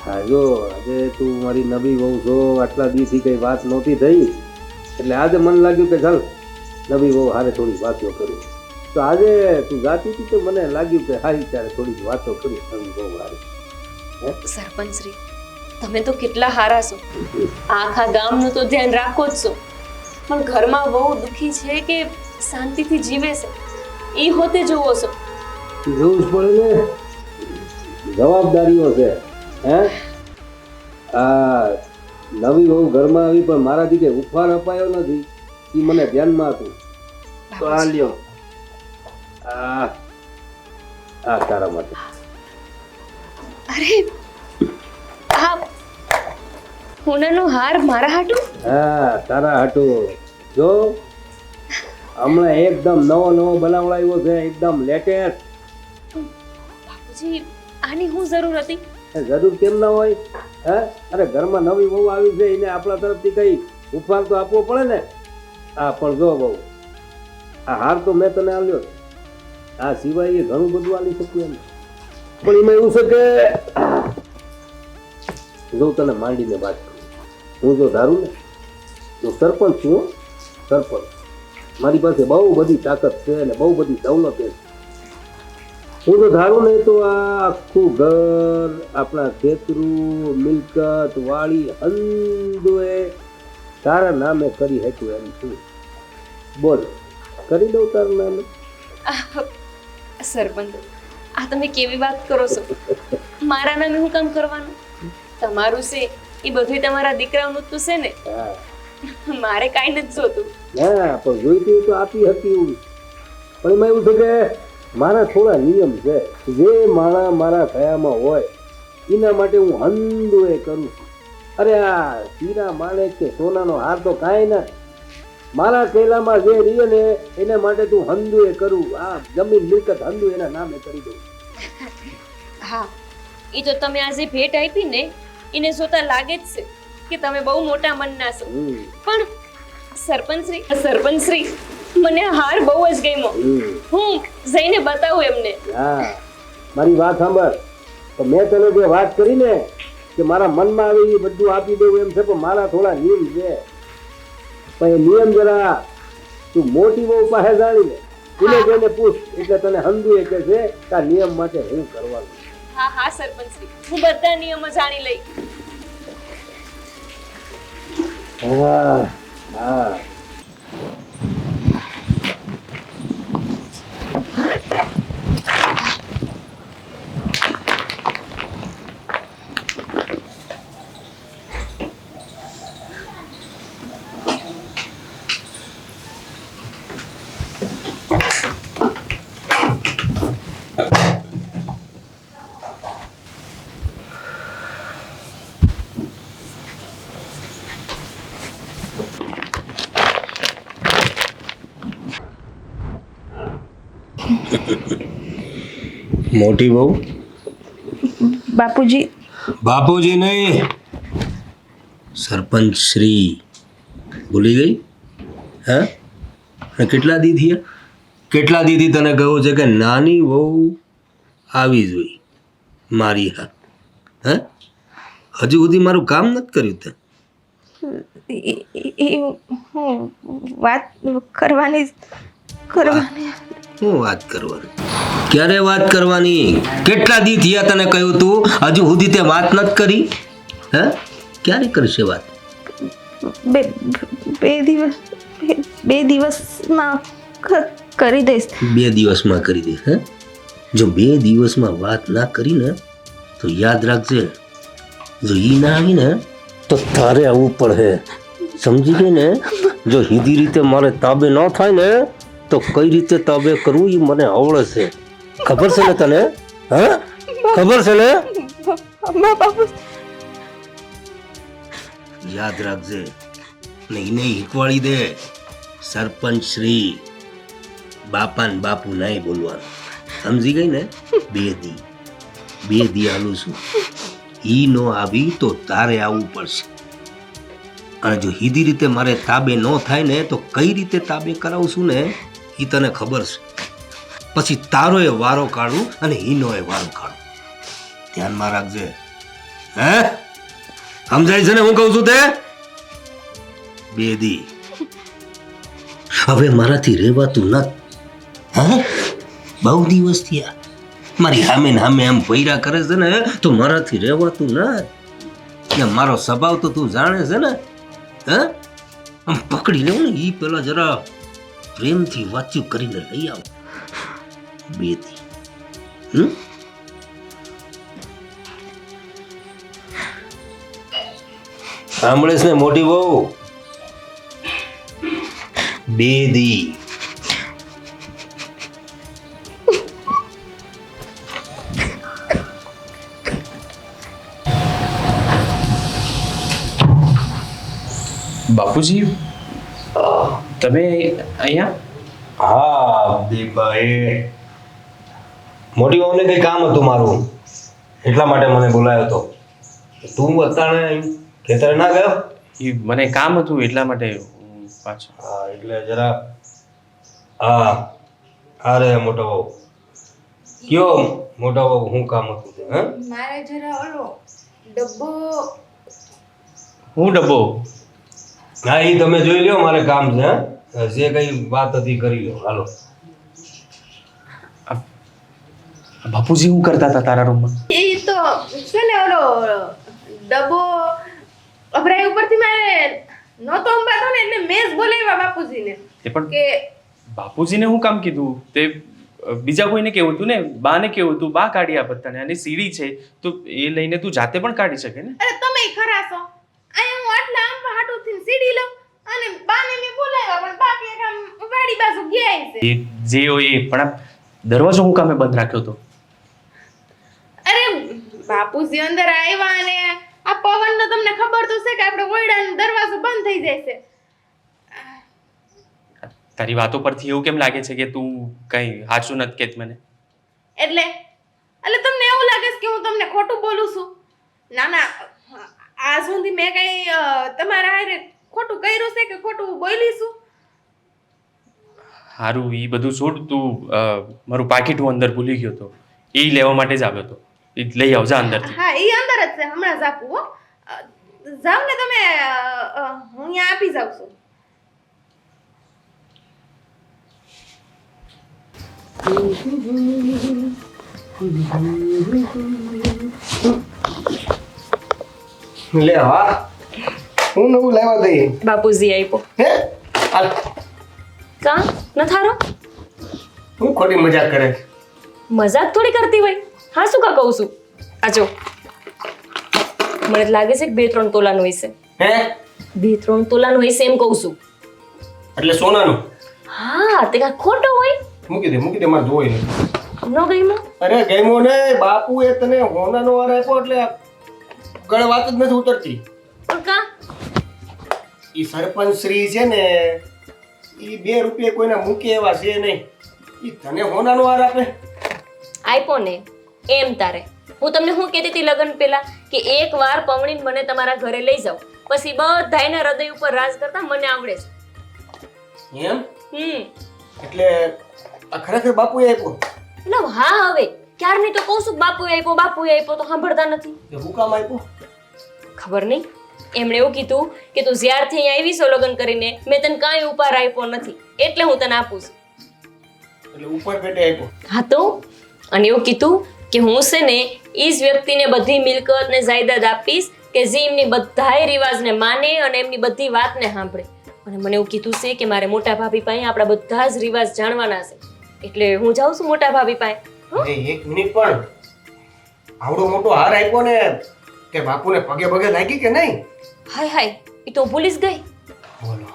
હા જો આજે તું મારી નવી બહુ છો. આટલા દિવસથી કઈ વાત નહોતી થઈ એટલે આજે મન લાગ્યું કે ચાલ નવી બહુ હારે થોડી વાતો કરું. તો આજે તું જાતી હતી તો મને લાગ્યું કે હારી ત્યારે થોડીક વાતો કરું નવી બહુ હારે. સરપંચ શ્રી તમે તો કેટલા હારા છો. આખા ગામનું તો ધ્યાન રાખો જ છો પણ ઘરમાં બહુ દુખી છે કે શાંતિથી જીવે છે એ હોતે જોવો છો. જોવું જ પડે ને, જવાબદારીઓ છે. હે આ નવી બહુ ઘરમાં આવી પણ મારાથી કઈ ઉપહાર અપાયો નથી એ મને ધ્યાનમાં હતું. તો આ લ્યો આ તારા માટે. અરે આ સોનાનો હાર મારા હાટું? હા તારા હાટુ. જો હમણાં એકદમ નવો બનાવડાવ્યો છે, એકદમ લેટેસ્ટ. બાપુજી આની શું જરૂર હતી? જરૂર કેમ ના હોય? હે અરે ઘરમાં નવી બહુ આવી છે એને આપણા તરફથી કઈ ઉપહાર તો આપવો પડે ને. હા પણ જો બહુ આ હાર તો મેં તને આલ્યો, આ સિવાય એ ઘણું બધું આલી શકું એમ, પણ એમાં એવું છે કે જો તને માંડીને વાત કરું, હું જો ધારું ને તો સરપંચ છું હો, સરપંચ. મારી પાસે બહુ બધી તાકાત છે અને બહુ બધી દૌલત છે. હું તો ધારું ને તો આ આખું ઘર, આપણા ખેતરું, મિલકત, વાડી હંદોએ તારા નામે કરી શકું એમ છું. બોલ, કરી દઉં તારા નામે? સરપંચ, આ તમે કેવી વાત કરો છો? મારા નામે હું કામ કરવાનું? તમારું છે એ બધું તમારા દીકરાઓનું જ તો છે ને. હા, મારે કાંઈ નથી જોતું. ના પણ જોઈતી હોય તો આપી હતી એવું, પણ એમાં એવું છે કે મારા થોડા નિયમ છે. જે માણા મારા થયામાં હોય એના માટે હું હંદોએ કરું છું. અરે આ હીરા માણેક કે સોનાનો હાર તો કાંઈ ના, મારા કેલામાં જે રીએ ને એના માટે તું હંદુએ કરું. આ જમીન મિલકત હંદુ એના નામે કરી દઉં. હા, એ તો તમે આજે ભેટ આપી ને એને જોતા લાગે જ છે કે તમે બહુ મોટા મનના છો. પણ સરપંચશ્રી, મને આ હાર બહુ જ ગમ્યો. હું જઈને બતાવું એમને. હા, મારી વાત સાંભળ. તો મેં તને જે વાત કરી ને કે મારા મનમાં આવે એ બધું આપી દઉં એમ છે, પણ મારા થોડા નિયમ છે. પણ એ નિયમ જરા તું મોટી બહુ પાસે જાણી લે, એને જઈને પૂછ, એટલે તને સમજુ કે છે કે આ નિયમ માટે હું કરવાનું. હા હા સરપંચશ્રી, હું બધા નિયમો જાણી લઈ. હા હા, મોટી બહુ બાપુજી, બાપુજી નહીં, સરપંચ શ્રી. ભૂલી ગઈ? હા, અને કેટલા દી થયા? કેટલા દીથી તને કહ્યું છે કે નાની વહુ આવી જોઈ મારી હાથ? હે, હજુ સુધી મારું કામ નથી કર્યું તે? હું વાત કરવાની શું વાત કરવાની? ક્યારે વાત કરવાની? કેટલા દી થયા તને કહ્યું તું, હજુ સુધી તે વાત નથી કરી? હે, ક્યારે કરશે વાત? બે દિવસમાં કરી દઈશ. 2 દિવસમાં કરી દે? હે, જો 2 દિવસમાં વાત ના કરી ને તો યાદ રાખજે, જો ઈ ના આવી ને તો તારે આવવું પડે. સમજી ગઈ ને? જો સીધી રીતે મારે તાબે ન થાય ને તો કઈ રીતે તાબે કરવું એ મને આવડે છે. ખબર છે ને તને? હા, ખબર છે ને? બાપુ, યાદ રાખજે ને એને શીખવાડી દે. સરપંચ શ્રી, બાપા ને બાપુ નહીં બોલવાનું. સમજી ગઈ ને? 2 દી આલું છું. ઈ નો આવી તો તારે આવવું પડશે. અને જો સીધી રીતે મારે તાબે ન થાય ને તો કઈ રીતે તાબે કરાવશું ને એ તને ખબર છે. પછી તારો એ વારો કાઢું અને ઈનો એ વારો કાઢું. ધ્યાનમાં રાખજે. હે, સમજાય છે ને હું કહું છું તે? 2 દી. હવે મારાથી રહેવાતું નથી. હા, બહુ દિવસ થયા મારી સામે ને સામે આમ પૈરા કરે છે ને તો મારાથી રહેવાતું નથી. મારો સ્વભાવ તો તું જાણે છે ને? હા, આમ પકડી લેવું ને ઈ પેલા જરા પ્રેમથી વાતચીત કરીને લઈ આવ. 2 દી. સાંભળે છે ને મોટી બહુ? 2 દી. બાપુજી, તમે અહીંયા? હા દીપભાઈ, મોટી બહુને કઈ કામ હતું મારું, એટલા માટે મને બોલાયો હતો. તું અત્યારે ખેતરે ના ગયો? મને કામ હતું એટલા માટે હું પાછો. હા, એટલે જરા હા અરે મોટો બહુ કયો મોટો બહુ શું કામ હતું તે હા મારે જરા ઓલો ડબ્બો હું ડબ્બો હા એ તમે જોઈ લ્યો મારે કામ છે હા જે કઈ વાત હતી કરી લો હાલો બાપુજી શું કરતા હતા તારા રૂમમાં? એ તો છે ને ઓલો ડબ્બો અભરાઈ ઉપરથી મારે નહોતો અંબાતો ને એટલે મેં જ બોલાવ્યા બાપુજીને તે પણ કે બાપુજીને હું કામ કીધું તે બીજા કોઈને કેવું હતું ને બાને કેવું હતું બા કાઢી આપત તને અને સીડી છે તો એ લઈને તું જાતે પણ કાઢી શકે ને. અરે તમે ખરા છો અહીંયા હું આટલા આંબા હાટુથી સીડી લઉં અને બાને મેં બોલાવ્યા પણ બાકી એક આમ વાડી બાજુ ગયા છે. એ જે હોય એ પણ આ દરવાજો હું કામે બંધ રાખ્યો હતો? અરે બાપુજી અંદર આવ્યા અને આ પવનનો તમને ખબર તો છે કે આપણે ઓરડાનો દરવાજો બંધ થઈ જાય છે. તારી વાતો પરથી એવું કેમ લાગે છે કે તું કઈ સાચું નથી કહેત મને? એટલે તમને એવું લાગે છે કે હું તમને ખોટું બોલું છું? ના ના આ સુધી મેં કઈ તમારા હારે ખોટું કર્યું છે કે ખોટું બોલી છું? સારું એ બધું છોડ તું મારું પાકીટ હું અંદર ભૂલી ગયો હતો એ લેવા માટે જ આવ્યો હતો એ લઈ આવજા અંદરથી. હા એ અંદર જ છે હમણાં જ આપું હો. જાવ ને તમે હું અહીંયા આપી જાઉં છું. લે હા હું નવું લાવ્યા દઈ બાપુજી આપ્યો હે હાલ કા ન થારો હું ખોટી મજાક કરે મજાક થોડી કરતી હોય. હા શું કા કહું છું? આજો મને તો લાગે છે કે 2-3 તોલાનું હશે. હે 2-3 તોલાનું હશે એમ કહું છું. એટલે સોનાનું હા તે કા ખોટો હોય મૂકી દે મારે જોઈ નહીં ન ગઈમાં. અરે ગયમો ને બાપુ એ તને હોનાનો વાર આપ્યો એટલે ગળે વાત જ નથી ઉતરતી. પણ કા ઈ સરપંચ શ્રી છે ને ઈ 2 રૂપિયા કોઈને મૂકે એવા છે નહીં. ઈ તને હોનાનો વાર આપે આપ્યો ને એમ તારે. હું તમને શું કહેતી હતી લગ્ન પહેલા કે એકવાર પવણીને મને તમારા ઘરે લઈ જાઓ પછી બધાયના હૃદય ઉપર રાજ કરતા મને આવડે છે. એમ એટલે એટલે આ ખરેખર બાપુએ આપ્યો હા હવે ક્યારની તો કહું છું કે બાપુએ આપ્યો તો સાંભળતા નથી. કે હું કામ આપ્યો ખબર નહીં એમણે એવું કીધું કે તું જ્યારથી અહીંયા આવી છો લગ્ન કરીને મેં તને કાંઈ ઉપાર આપ્યો નથી એટલે હું તને આપું છું. એટલે ઉપર પેટે આપ્યો હા તો અને એવું કીધું કે હું છે ને એ જ વ્યક્તિને બધી મિલકત ને જાયદાદ આપીશ કે જે એમની બધાય રિવાજને માને અને એમની બધી વાતને સાંભળે. અને મને એવું કીધું છે કે મારે મોટા ભાભી પાસે આપણા બધા જ રિવાજ જાણવાના છે એટલે હું જાઉં છું મોટા ભાભી પાસે. અરે એક મિનિટ પણ આવડો મોટો હાર આપ્યો ને તે બાપુને પગે લાગી કે નહીં? હાય એ તો હું ભૂલી જ ગઈ. બોલો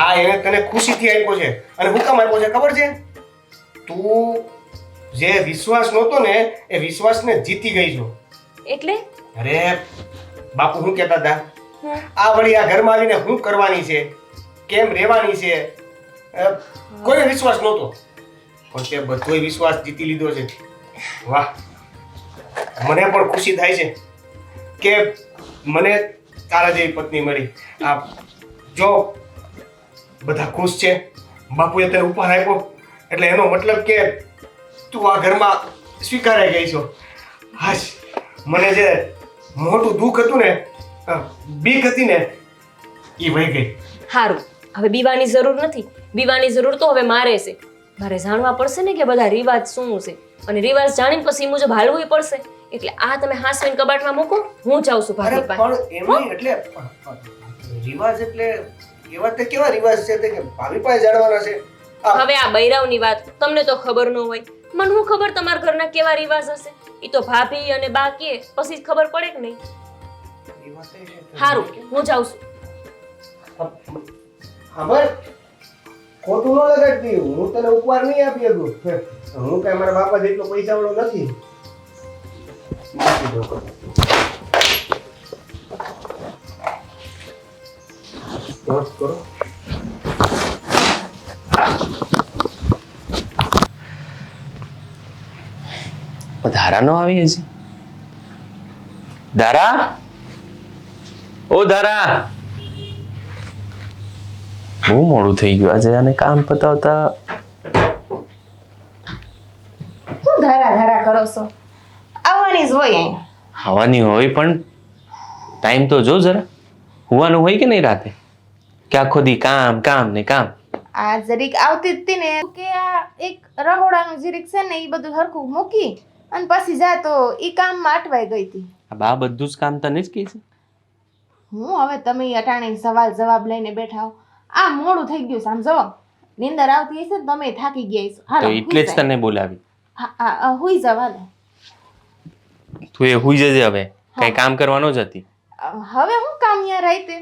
આ એને તને ખુશીથી આપ્યો છે અને હું કામ આપ્યો છે ખબર છે? તું જે વિશ્વાસ નહોતો ને એ વિશ્વાસને જીતી ગઈ છો. એટલે અરે બાપુ શું કહેતા હતા આ વળી આ ઘરમાં આવીને શું કરવાની છે કેમ રહેવાની છે કોઈ વિશ્વાસ નહોતો પણ તે બધોય વિશ્વાસ જીતી લીધો છે. વાહ મને પણ ખુશી થાય છે કે મને તારા જેવી પત્ની મળી. આ જો બધા ખુશ છે બાપુએ તને ઉપહાર આપ્યો એટલે એનો મતલબ કે તું આ ઘરમાં સ્વીકારાઈ ગઈ છો. હાશ મને જે મોટું દુઃખ હતું ને બીક હતી ને એ વહી ગઈ. સારું હવે બીવાની જરૂર નથી. બીવાની જરૂર તો હવે મારે છે. મારે જાણવા પડશે ને કે બધા રિવાજ શું છે અને રિવાજ જાણીને પછી એ મુજબ હાલવું પડશે. એટલે આ તમે હાસવીને કબાટમાં મૂકો હું જાઉં છું અરે ભાભી પાસે. પણ એમ નહીં એટલે રિવાજ એટલે એવા તે કેવા રિવાજ છે તે કે ભાભી પાસે જાણવાના છે? હવે આ બૈરાવની વાત તમને તો ખબર ન હોય મને હું ખબર તમારા ઘરના કેવા રિવાજ હશે. એ તો ભાભી અને બા કે પછી જ ખબર પડે કે નહીં. એ વાત એ છે. સારું હું જાઉં છું. ખબર ખોટું ન લગાડતી હું તને ઉપવાર નહીં આપી શકું. હું કઈ મારા બાપા જેટલો પૈસા વાળો નથી. કરો ધારા નો આવી હજી? ધારા, ઓ ધારા, બહુ મોડું થઈ ગયું આજે આને કામ પતાવતા. શું ધારા ધારા કરો છો? આવવાની જ હોય અહીંયા. આવવાની હોય પણ ટાઈમ તો જો જરા. હોવાનું હોય કે નહીં રાતે, કે આખો દી કામ કામ ને કામ. આ જરીક આવતી જ હતી ને કે આ એક રહોડાનું જરીક છે ને એ બધું હરખું મૂકી અને પછી જા તો એ કામમાં અટવાઈ ગઈ હતી. આ બા બધું જ કામ તને જ કહે છે. હું હવે તમે અટાણે સવાલ જવાબ લઈને બેઠા હો. આ મોડું થઈ ગયું સમજો. નીંદર આવતી હશે ને તમે થાકી ગયા હશો. તો હાલો એટલે જ તને બોલાવી. હા હુઈ જાવ હાલો. તું એ હુઈ જજે હવે, કઈ કામ કરવાનો જ હતી. હવે હું કામ યાર રાઈતે.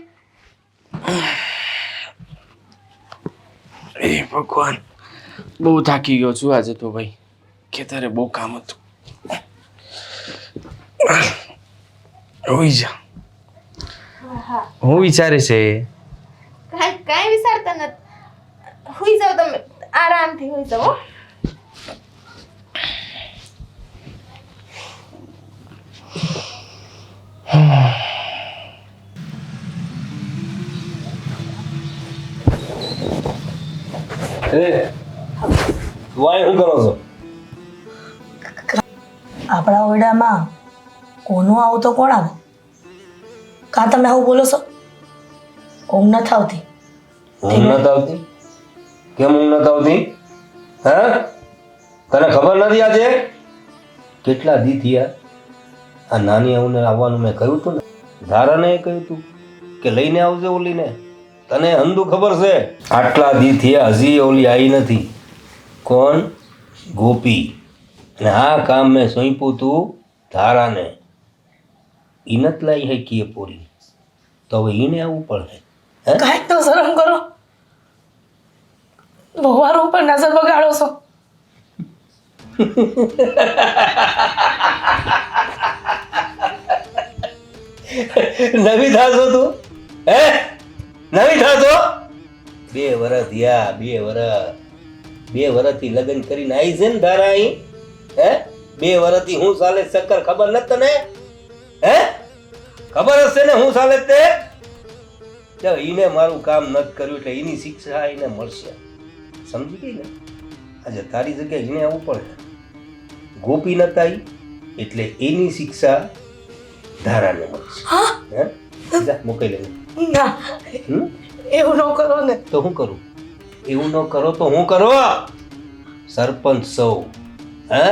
એ ભગવાન, બહુ થાકી ગયો છું આજે તો ભાઈ. ખેતરે બહુ કામ હતું. હોઈ જા. હા હું વિચારે છે કાંઈ વિચારતા નથી. હુઈ જાવ તમે આરામથી હુઈ જાવ હો. તું અહીં શું કરો છો? આપણા ઓરડામાં કોનું આવું તો કોણ આવે? કાં તમે આવું બોલો છો? ઊંઘ નથી આવતી. ઊંઘ નથી આવતી? કેમ ઊંઘ નથી આવતી? હે, તને ખબર નથી આજે કેટલા દી થયા? આ નાની આવુને આવવાનું મેં કહ્યું હતું ને, ધારાને કહ્યું હતું કે લઈને આવજે ઓલીને. તને અંધુ ખબર છે આટલા દી થયા હજી ઓલી આવી નથી. કોણ? ગોપી. અને આ કામ મેં સોંપ્યું તું ધારાને. ઈ નથી લાવી શકી એ પૂરી, તો હવે ઈને આવવું પડે. કાંઈક તો શરમ કરો. ભગવાન ઉપર નજર બગાડો છો. નવી થાશો તું? હે, નવી થાશો? 2 વર્ષ થયા, 2 વર્ષ. 2 વર્ષથી લગ્ન કરીને આવી છે ને ધારા અહીં. હે, 2 વર્ષથી હું ચાલે ચક્કર ખબર નથી તને? હે, ખબર હશે ને હું ચાલે તે? ચાલ, ઈને મારું કામ નથી કર્યું એટલે એની શિક્ષા એને મળશે. સમજી ગઈ ને? આજે તારી જગ્યાએ એને આવવું પડે. ગોપી નતા આવી એટલે એની શિક્ષા ધારાને મળશે. હે, જા મોકલી લે. ના, એવું ન કરો ને. તો હું કરું? એવું ન કરો તો હું કરો? સરપંચ સૌ. હે,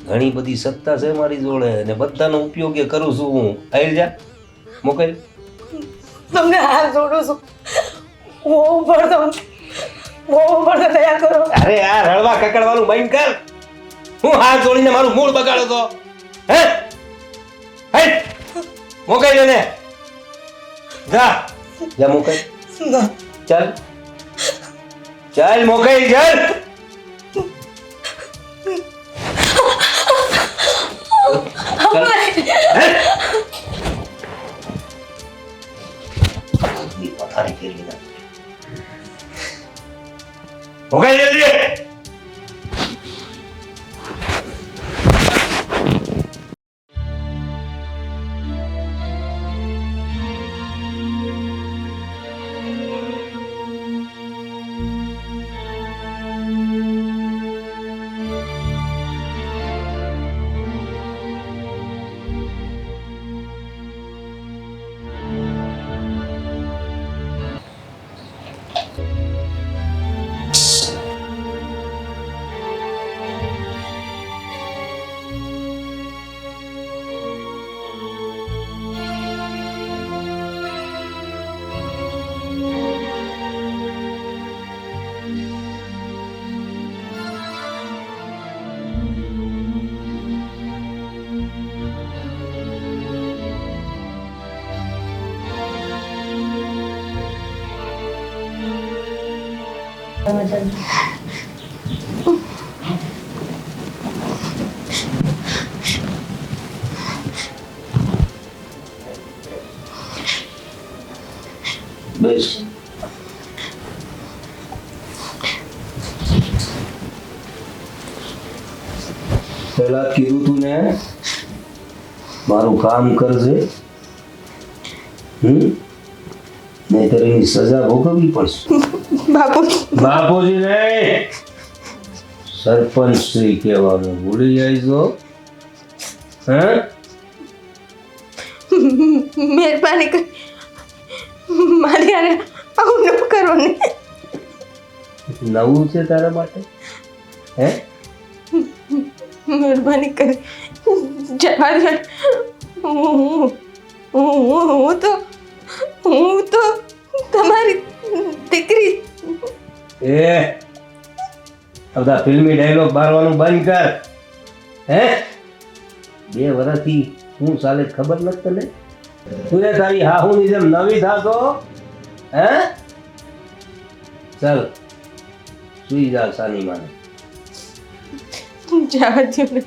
ઘણી બધી સત્તા છે મારી જોડે અને બધાનો ઉપયોગ એ કરું છું હું. આવી જા, મોકલ. તમને હાથ જોડું છું. બહુ પડતો દયા કરો. અરે આ રળવા કકડવાનું બંધ કર. હું હાથ જોડીને મારું મૂળ બગાડો તો? હે, હે, મોકલ એને. જા, જા મોકલ. ના, ચાલ ચાલ મોકલ, ચાલ. મોકલ જલ્દી. બસ. પેલા કીધું તું ને મારું કામ કરજે. નહીંતર એની સજા ભોગવવી પડશે. બાપુજી નહીં, સરપંચ શ્રી કહેવાનું ભૂલી જાય છો. હે મહેરબાની કરી મારી યાર આવું ન કરો ને. નવું છે તારા માટે? હે મહેરબાની કરી જવા દે. હું તો તમારી દીકરી. એ બધા ફિલ્મી ડાયલોગ મારવાનું બંધ કર. હે 2 વર્ષથી હું ચાલે ખબર નથી તને? તું તારી હાહુની જેમ નવી થાતો. હે ચાલ સુઈ જા સાની માને. જવા દો ને.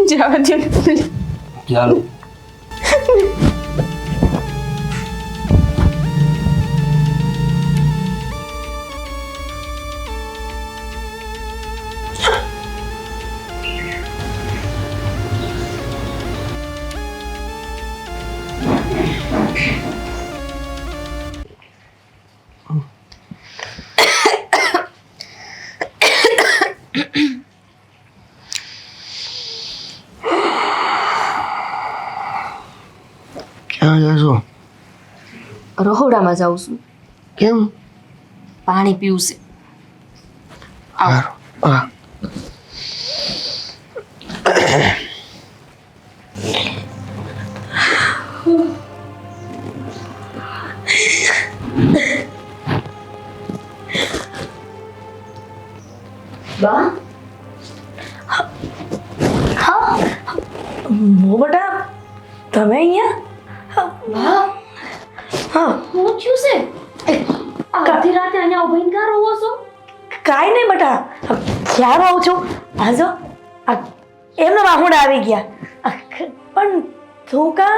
જવા દો ને. ચાલો ક્યાં જશો? રહોડામાં જાઉં છું, કેમ? પાણી પીવું છે. આવો. હા બા, મો બેટા તમે અહીંયા? બા, હા શું થયું છે? અડધી રાતે અહીંયા ઉભીને કાં રોવો છો? કાંઈ નહીં બેટા, ક્યાં રહું છું? આજો એમનો વાહુડા આવી ગયા. પણ તું કા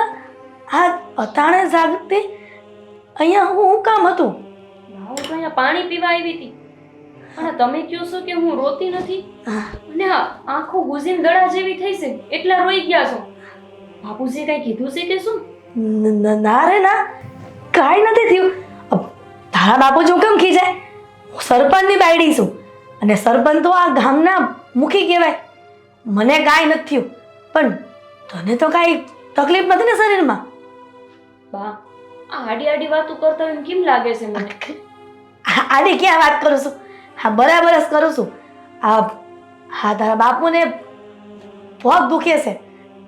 આ અતાણે જાગતી અહીંયા હું કામ હતું? હું તો અહીંયા પાણી પીવા આવી હતી અને તમે કહો છો કે હું રોતી નથી અને આંખો ગુજીને દડા જેવી થઈ છે એટલા રોઈ ગયા છો. બાપુજી કઈ કીધું છે કે શું? ના રે ના, કાંઈ નથી થયું. તારા બાપુ જો કેમ ખીજાય? હું સરપંચની બાયડી છું અને સરપંચ તો આ ગામના મુખી કહેવાય. મને કાંઈ નથી થયું, પણ તને તો કાંઈ તકલીફ નથી ને શરીરમાં? બા, આ આડી આડી વાતો કરતા હોય એમ કેમ લાગે છે મને? આડી ક્યાં વાત કરું છું? હા બરાબર જ કરું છું. હા તારા બાપુને પગ દુખે છે,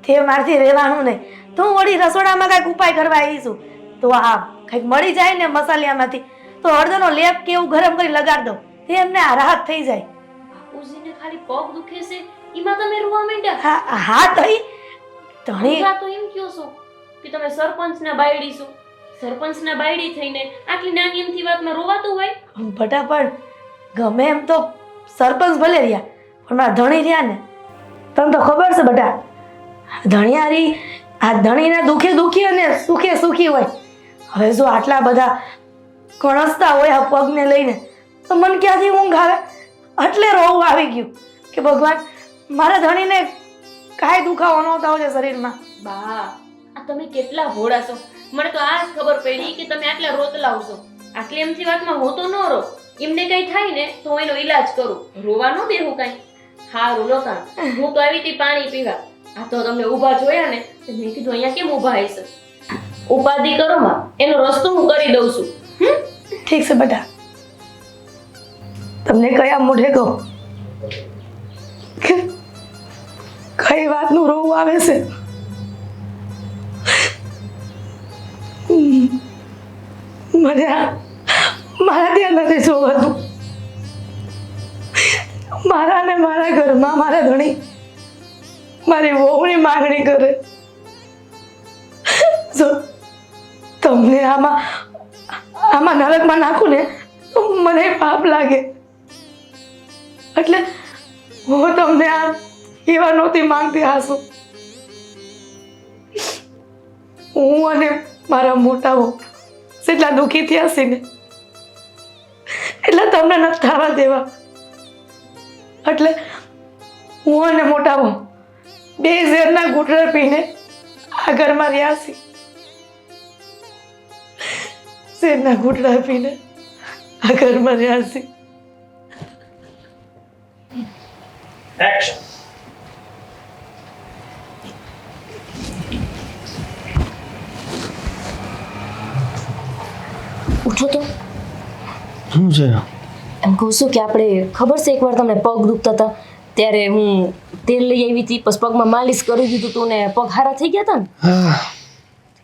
તે મારથી રહેવાનું નહીં. તો હું વળી રસોડામાં કાંઈક ઉપાય કરવા આવી છું. તો આ કંઈક મળી જાય ને મસાલિયામાંથી તો હળદરનો લેપ કે એવું ગરમ કરી લગાડ દઉં, તે એમને આ રાહત થઈ જાય. બાપુજીને ખાલી પગ દુખે છે એમાં તમે રોવા માંડ્યા? હા તઈ ધણી આ તો એમ કહો છો કે તમે સરપંચના બાયડી છો. સરપંચના બાયડી થઈને આટલી નાની એમથી વાતમાં રોવાતું હોય? બટા પણ ગમે એમ તો સરપંચ ભલે રહ્યા પણ મારા ધણી રહ્યા ને. તને તો ખબર છે બટા, ધણિયારી આ ધણીના દુખે દુખી અને સુખે સુખી હોય. હવે જો આટલા બધા કણસતા હોય આ પગને લઈને તો મન ક્યાંથી ઊંઘ આવે? એટલે રોવું આવી ગયું કે ભગવાન મારા ધણીને કાંઈ દુખાવો ન થવો છે શરીરમાં. બા, આ તમે કેટલા ભોળા છો. મને તો આ જ ખબર પડી કે તમે આટલા રોતલાવ છો. આટલી એમથી વાતમાં હું તો ન રો. એમને કઈ થાય ને તો હું એનો ઈલાજ કરું, રોવા ન દેવું કઈ. હારું લોકા, હું તો આવી હતી પાણી પીવા. આ તો તમને ઊભા જોયા ને તો મેં કીધું અહીંયા કેમ ઊભા હશે? ઉપાધિ કરો માં, એનો રસ્તો હું કરી દઉં છું. ઠીક છે બેટા, તમને કયા મોઢે કહું? કઈ વાતનું રોવું આવે છે? મને મારા ત્યાં નથી જોવાતું. મારા ને મારા ઘરમાં મારા ધણી મારી વહુની માંગણી કરે. જો તમને આમાં નરકમાં નાખું ને તો મને પાપ લાગે. એટલે હું તમને આ એવા નહોતી માંગતી હાસુ. હું અને મારા મોટા વહુ જેટલા દુઃખી થયા છે ને એટલે તમને નથી થવા દેવા. એટલે હું અને મોટા બહુ બે ઝેરના ઘૂંટડા પીને આ ઘરમાં રહ્યા છીએ. ઝેરના ઘૂંટડા પીને આ ઘરમાં રહ્યા છીએ. એક્શન. ઉઠો તો. શું છે? એમ કહું છું કે આપણે ખબર છે એકવાર તમને પગ દુખતા હતા ત્યારે હું તેલ લઈ આવી હતી, પછી પગમાં માલિશ કરી દીધું તું ને પગ હારા થઈ ગયા હતા ને? હા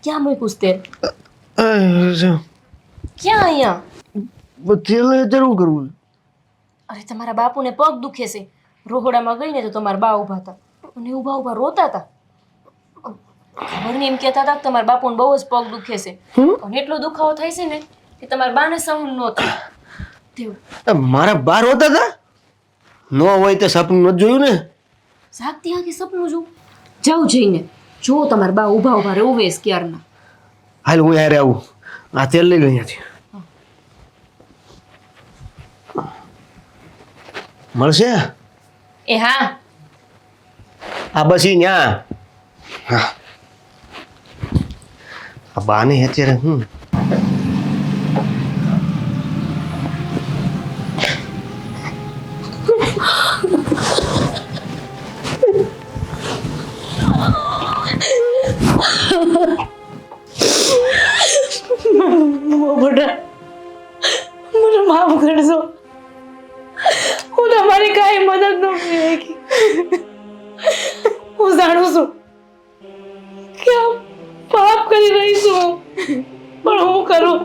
ક્યાં મૂક્યું છે તેલ? તેલ ક્યાં? અહીંયા. અત્યારે શું કરવું? અરે તમારા બાપુને પગ દુખે છે. રોહોડામાં ગઈ ને તો તમારા બા ઊભા હતા અને ઊભા ઊભા રોતા હતા. ખબર નહીં એમ કહેતા હતા કે તમારા બાપુને બહુ જ પગ દુખે છે અને એટલો દુખાવો થાય છે ને કે તમારા બાને સહન ન થાય તેવું. મારા બાર હોતા હતા? ન હોય તો સપનું નથી જોયું ને. જાગતી આંખે સપનું જોઉં? જાઉં જઈને જો તમારા બા ઊભા ઊભા રોવે છે ક્યારના. હાલ હું યારે આવું. આ તેલ લઈ લો અહીંયાથી. મળશે? એ હા. આ બસ ઈ ન્યા. હા આ બાને અત્યારે હું મોટા મને માફ કરજો. હું તમારી કાંઈ મદદ ન કરી શકી. હું જાણું છું કે આ પાપ કરી રહી છું, પણ હું કરું.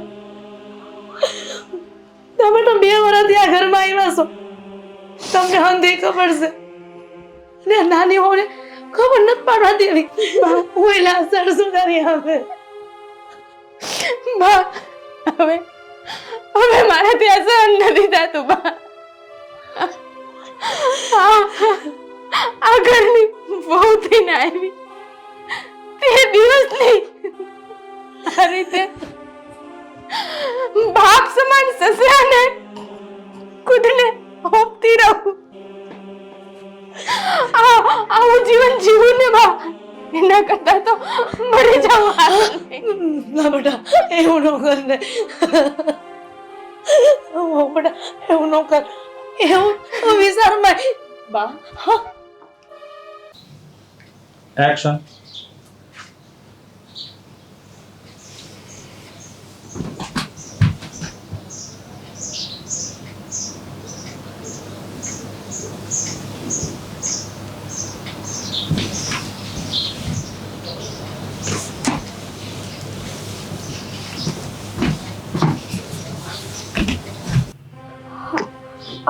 તમે તો 2 વર્ષથી આ ઘરમાં આવ્યા છો, તમને હંધી ખબર છે ને નાની હોને ખબર નથી પાડવા દેવી. હું એલા અસર સુધારી આવે. બા હવે હવે મારાથી આ સહન નથી થતું. બા આ ઘરની બહુ થઈને આવી તે દિવસની આ રીતે બાપ સમાન સસરાને ખુદને હોપતી રહું. આવું જીવન જીવું ને બા, એના કરતા તો મરી જાવ. ના બેટા એવું ન કર ને. બેટા એવું ન કર. એવું વિચારમાં બા. એક્શન.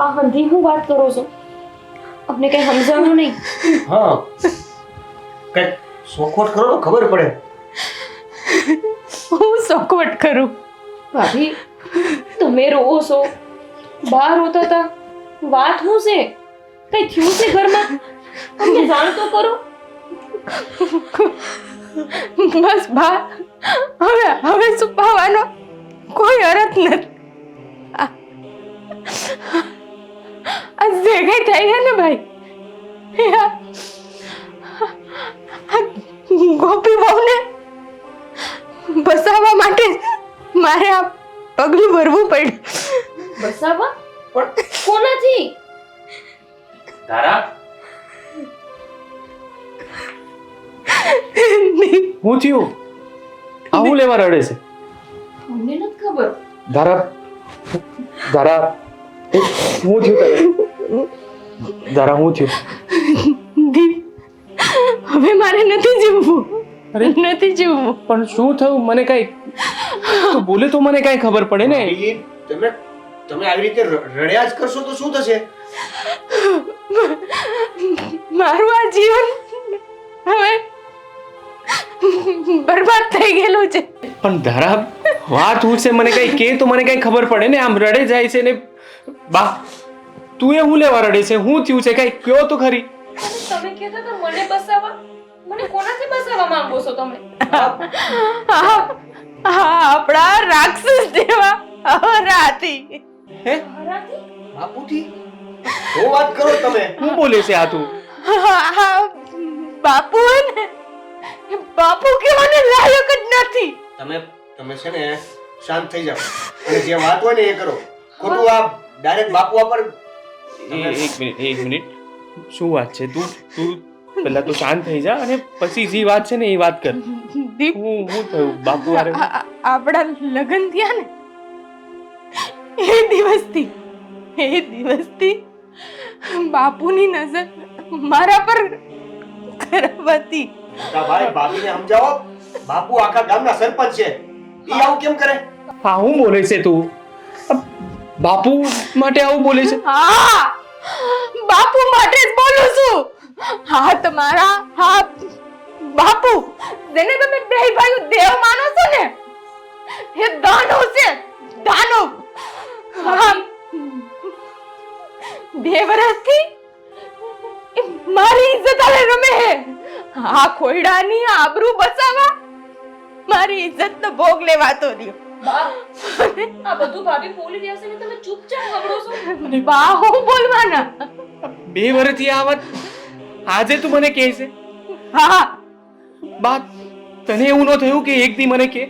આ હંધી હું વાત કરો છો? અમને કઈ સમજાવવાનું નહીં. હા કઈ સોખવટ કરો તો ખબર પડે. હું સોખવટ કરું? ભાભી તમે રોવો છો, બહાર રોતા હતા, વાત શું છે? કઈ થયું છે ઘરમાં? અમને જાણ તો કરો. બસ બા હવે છુપાવવાનો કોઈ અર્થ નથી. આ જે કઈ થઈ ગયા ને ભાઈ, ગોપી બહુને બસાવવા માટે મારે આ પગલું ભરવું પડ્યું. બસાવા? પણ કોનાથી? તારા હું થયું? આવું લેવા રડે છે? અમને નથી ખબર. ધારા ધારા હું થયું તારે? ધારા હું થયું? હવે મારે નથી જીવવું. અરે નથી જીવવું. પણ શું થયું? મને કઈ તું બોલે તો મને કઈ ખબર પડે ને. તમે આવી રીતે રડ્યા જ કરશો તો શું થશે? મારું આ જીવન હવે બરબાદ થઈ ગયેલું છે. પણ ધારા વાત હું છે, મને કઈ કે તો મને કઈ ખબર પડે ને. આમ રડે જાય છે ને. બા તું એ હું લેવા રડે છે? હું થયું છે? કઈ કયો તો ખરી. તમે કહેતા તો મને બસાવા, મને કોનાથી બસાવા માંગો છો તમે? આપણા રાક્ષસ જેવા અહરાથી. હે બાપુજી શું વાત કરો તમે? શું બોલે છે આ તું? બાપુ હે ને બાપુ કહેવાને લાયક જ નથી. તમે છે ને શાંત થઈ જાઓ અને જે વાત હોય ને એ કરો. ખોટું આ ડાયરેક્ટ બાપુ પર એક મિનિટ શું વાત છે? તું પહેલા તો શાંત થઈ જા અને પછી જે વાત છે ને એ વાત કર. દીપ, હું થયું બાપુ હારે? આપણા લગ્ન થયા ને એ દિવસથી બાપુની નજર મારા પર ખરાબ હતી. મોટા ભાઈ ભાભીને સમજાવો. બાપુ આખા ગામના સરપંચ છે. ઈ આવું કેમ કરે? હા હું બોલે છે તું? બાપુ માટે આવું બોલે છે? હા, બાપુ માટે જ બોલું છું. હા તમારા હા બાપુ જેને તમે બે ભાઈઓ દેવ માનો છો ને એ દાનવ છે, દાનવ. હા, 2 વર્ષથી એ મારી ઇજ્જત આલે રમે હે. આ ખોયડાની આબરૂ બચાવવા મારી ઇજ્જત તો ભોગ લેવાતો રહ્યો. બા આ બધું ભાભી બોલી રહ્યા છે ને તમે ચૂપચાપ સાંભળો છો. બા હું બોલવાના? 2 વર્ષથી આ વાત આજે તું મને કહે છે? હા બા તને એવું ન થયું કે એક દી મને કે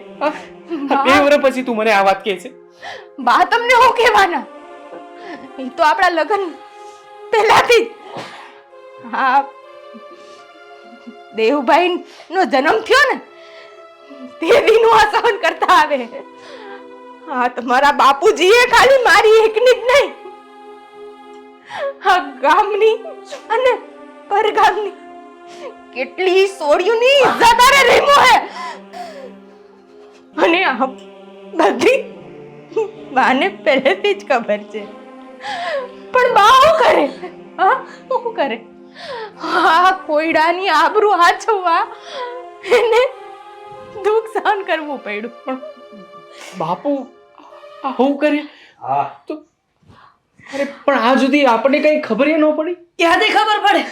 2 વર્ષ પછી તું મને આ વાત કહે છે? બા તમને હું કહેવાના? એ તો આપણા લગ્ન પહેલાથી જ. હા, દેવભાઈ નો જન્મ થયો ને તે દીનું આ સહન કરતા આવે. હા, તમારા બાપુજીએ ખાલી મારી એકની જ નહીં આ ગામની અને પરગામની કેટલી સોળીઓની ઇજ્જત આરે રેમો હે. અને આ બધી બાને પહેલેથી જ ખબર છે. પણ બા શું કરે? હા શું કરે? હા, કોયડાની આબરૂ હાચવવા એને દુઃખ સહન કરવું પડ્યું. પણ બાપુ આવું કરે હા, તો અરે પણ આ સુધી આપણને કઈ ખબર ન પડી? ક્યાંથી ખબર પડે?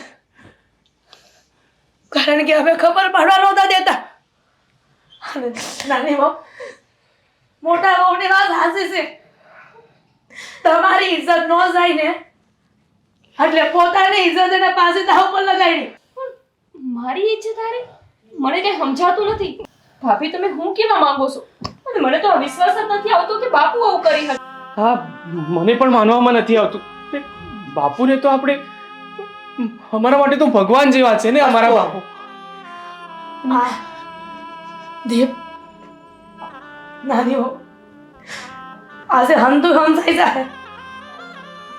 કારણ કે હવે ખબર પડવા નહોતા દેતા. નાની વહુ, મોટા વહુની વાત સાચી છે. તમારી ઇજ્જત ન જાય ને એટલે પોતાની ઇજ્જત એને પાછી દાવ પર લગાડી. મારી ઈચ્છા તારે મને કઈ સમજાતું નથી. ભાભી તમે હું કેવા માંગો છો? અને મને તો વિશ્વાસ જ નથી આવતો કે બાપુ આવું કરી શકે. હા મને પણ માનવામાં નથી આવતું. બાપુને તો આપણે અમારા માટે તો ભગવાન જેવા છે ને અમારા બાપુ. દેવ, નાની વહુ, આજે હંતુ હંસાઈ જાય.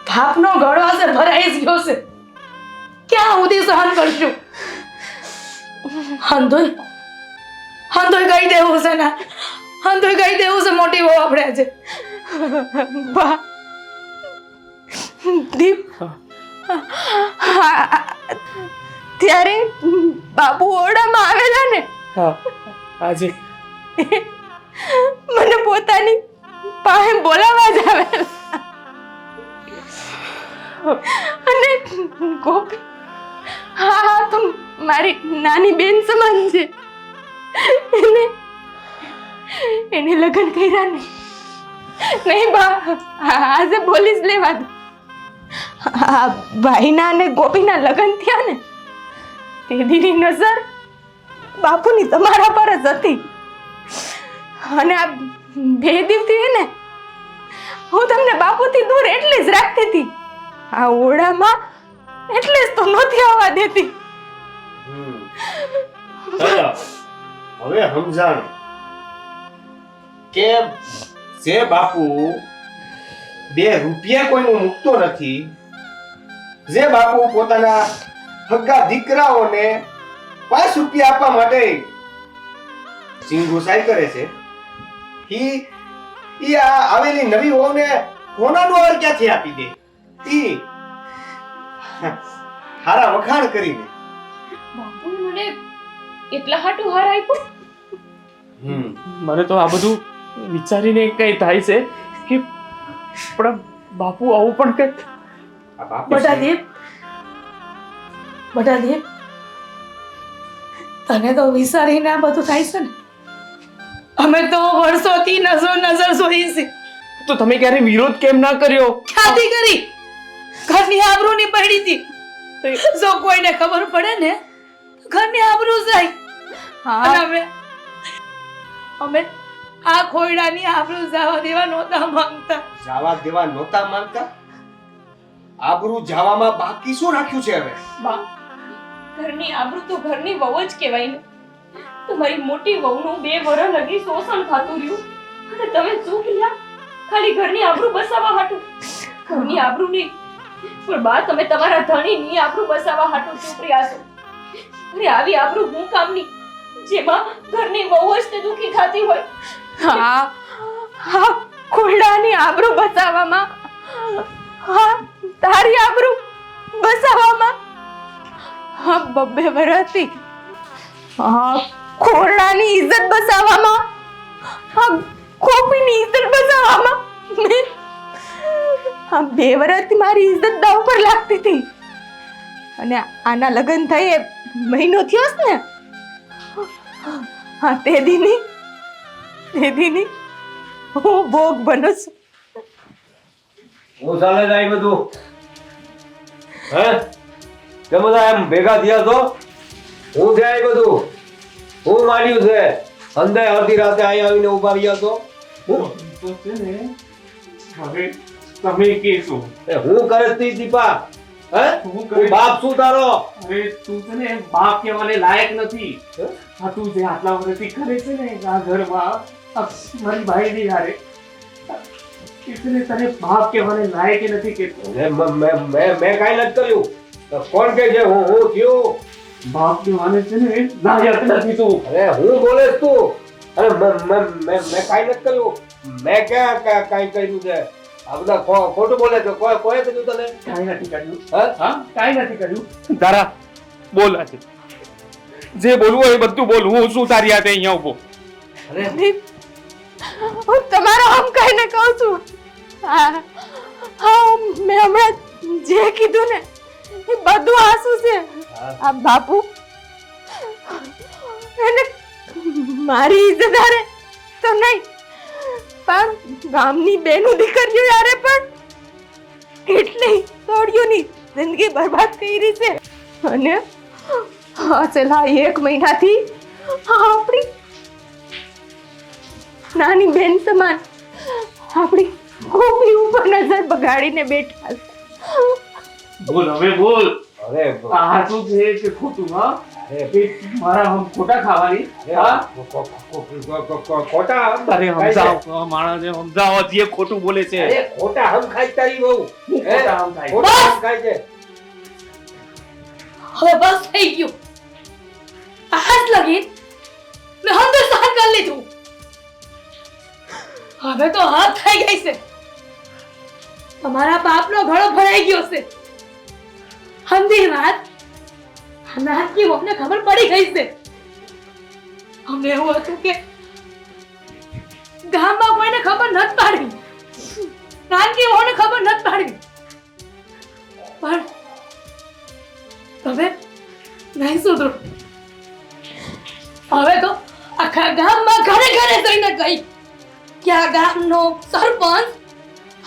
બાપનો ગળો આજે ભરાઈ જ ગયો છે. ક્યાં સુધી સહન કરશું? હંધોય કહી દેવું છે ને, હંધોય કહી દેવું છે મોટી વહુ આપણે આજે. બા દીપ, ત્યારે બાપુ ઓરડામાં આવેલા ને હા આજે મને પોતાની પાસે બોલાવવા જ આવેલા. અને ગોપી, હા તો મારી નાની બેન સમાન છે. એને લગ્ન કર્યા ને નહીં બા, આજે બોલી જ લેવા દો. આ ભાઈના અને ગોપીના લગ્ન થયા ને તે દીની નજર બાપુની તમારા પર જ હતી. અને આ 2 દિવસથી ને હું તમને બાપુથી દૂર એટલે જ રાખતી હતી. આ ઓરડામાં એટલે જ તો નહોતી આવવા દેતી. ચાલો હવે સમજાણ કે જે બાપુ 2 રૂપિયા કોઈનું મૂકતો નથી, જે બાપુ પોતાના હગા દીકરાઓને 5 રૂપિયા આપવા માટે સિંગુસાઈ કરે છે, ઈ આ આવેલી નવી વહુને કોનાનો હાર ક્યાંથી આપી દે? ઈ હારા વખાણ કરીને. બાપુએ મને એટલા હાટું હાર આપ્યો. મને તો આ બધું વિચારીને કઈ થાય છે કે પણ બાપુ આવું પણ કે આ બાપુ બટા દીપ, તને તો વિચારીને આ બધું થાય છે ને. અમે તો વર્ષોથી નજર જોઈ છે તો તમે ક્યારે વિરોધ કેમ ના કર્યો? ખ્યાતિ કરી ઘરની આબરૂની પડી હતી જો કોઈને ખબર પડે ને તો ઘરની આબરૂ જાય અને અમે આ ખોયડાની આબરૂ જવા દેવા નહોતા માંગતા જવા દેવા નહોતા માંગતા? આબરૂ જવામાં બાકી શું રાખ્યું છે હવે? બા, ઘરની આબરૂ તો ઘરની વહુ જ કહેવાય ને. તમારી મોટી વહુનું 2 વર્ષ લગી શોષણ થતું રહ્યું અને તમે શું કર્યા? ખાલી ઘરની આબરૂ બસાવવા હાટું. ઘરની આબરૂ નહીં, પણ બા તમે તમારા ધણીની આબરૂ બસાવવા હાટું ચૂપ રહ્યા છો. અરે આવી આબરૂ હું કામની જેમાં ઘરની વહુ જ તે દુખી થતી હોય. હા ખોરડાની આબરૂ બચાવવામાં, હા તારી આબરૂ બચાવવામાં હા 2 વર્ષથી, હા ખોરડાની ઇજ્જત બચાવવામાં, હા ખોપીની ઇજ્જત બચાવવામાં હા 2 વર્ષથી મારી ઇજ્જત દાવ પર લાગતી હતી અને આના લગ્ન થયે મહિનો થયો છે ને, હા તે દીની હું ભોગ બનું છું. હું ચાલે જાય બધું? હે તે બધા એમ ભેગા થયા છો? હું થાય બધું? હું માંડ્યું છે? અંધે અડધી રાતે અહીંયા આવીને ઉભા રહ્યા છો? તો છે ને, હવે તમે કહેશો. એ હું કરે તી દીપા? હે હું કરે? તું બાપ શું તારો? હવે તું છે ને બાપ કહેવાને લાયક નથી. આ તું જે આટલા વર્ષથી કરે છે ને આ ઘરમાં, આ મારી ભાઈની હારે, એટલે તને બાપ કહેવાને લાયક નથી કે મેં કાંઈ નથી કર્યું. તો કોણ કે છે હું થયું? બાપ કહેવાને છે ને લાયક નથી તું. અરે હું બોલે તું? અરે મેં કાંઈ નથી કર્યું. મેં ક્યાં કાંઈ કર્યું છે? આ બધા ખોટું બોલે છે. કોઈ કીધું તને? કાંઈ નથી કર્યું. હા કાંઈ નથી કર્યું. તારા બોલ આજે જે બોલવું હોય એ બધું બોલ. હું શું તારી હાથે અહીંયા ઉભો? અરે હું તમારો આમ કહીને કહું છું, હા મેં હમણાં જે કીધું ને એ બધું આંસુ છે. આ બાપુ એને મારી ઇજ્જત હારે તો નહીં પણ ગામની બેનું દીકરીઓ યારે પણ કેટલી તોડિયોની જિંદગી બરબાદ કરી છે અને છેલ્લા 1 મહિનાથી આપણી નાની બેન સમાન આપણી ખોપડી ઉપર નજર બગાડીને બેઠા છે. બોલ હવે બોલ. અરે આ શું છે કે ખોટું? હા અરે મારા હમ ખોટા ખાવાની? હા ખોટા અરે સમજાવ માણસને સમજાવો જે ખોટું બોલે છે. અરે ખોટા હમ ખાય તારી બહુ. ખોટા હમ ખાય. ખોટા હમ ખાય છે. હવે બસ થઈ ગયું આજ લગી મેં હિન્દુસ્તાન કરી લીધું હવે તો હાથ થઈ ગઈ છે તમારા બાપનો ઘડો ભરાઈ ગયો છે હંધી વાત નાનકી વહુને ખબર પડી ગઈ છે અમને એવું હતું કે ગામમાં કોઈને ખબર નથી પાડવી નાનકી વહુને ખબર નથી પાડવી પણ હવે નહીં સુધરો હવે તો આખા ગામમાં ઘરે ઘરે જઈને ગઈ કે આ ગામનો સરપંચ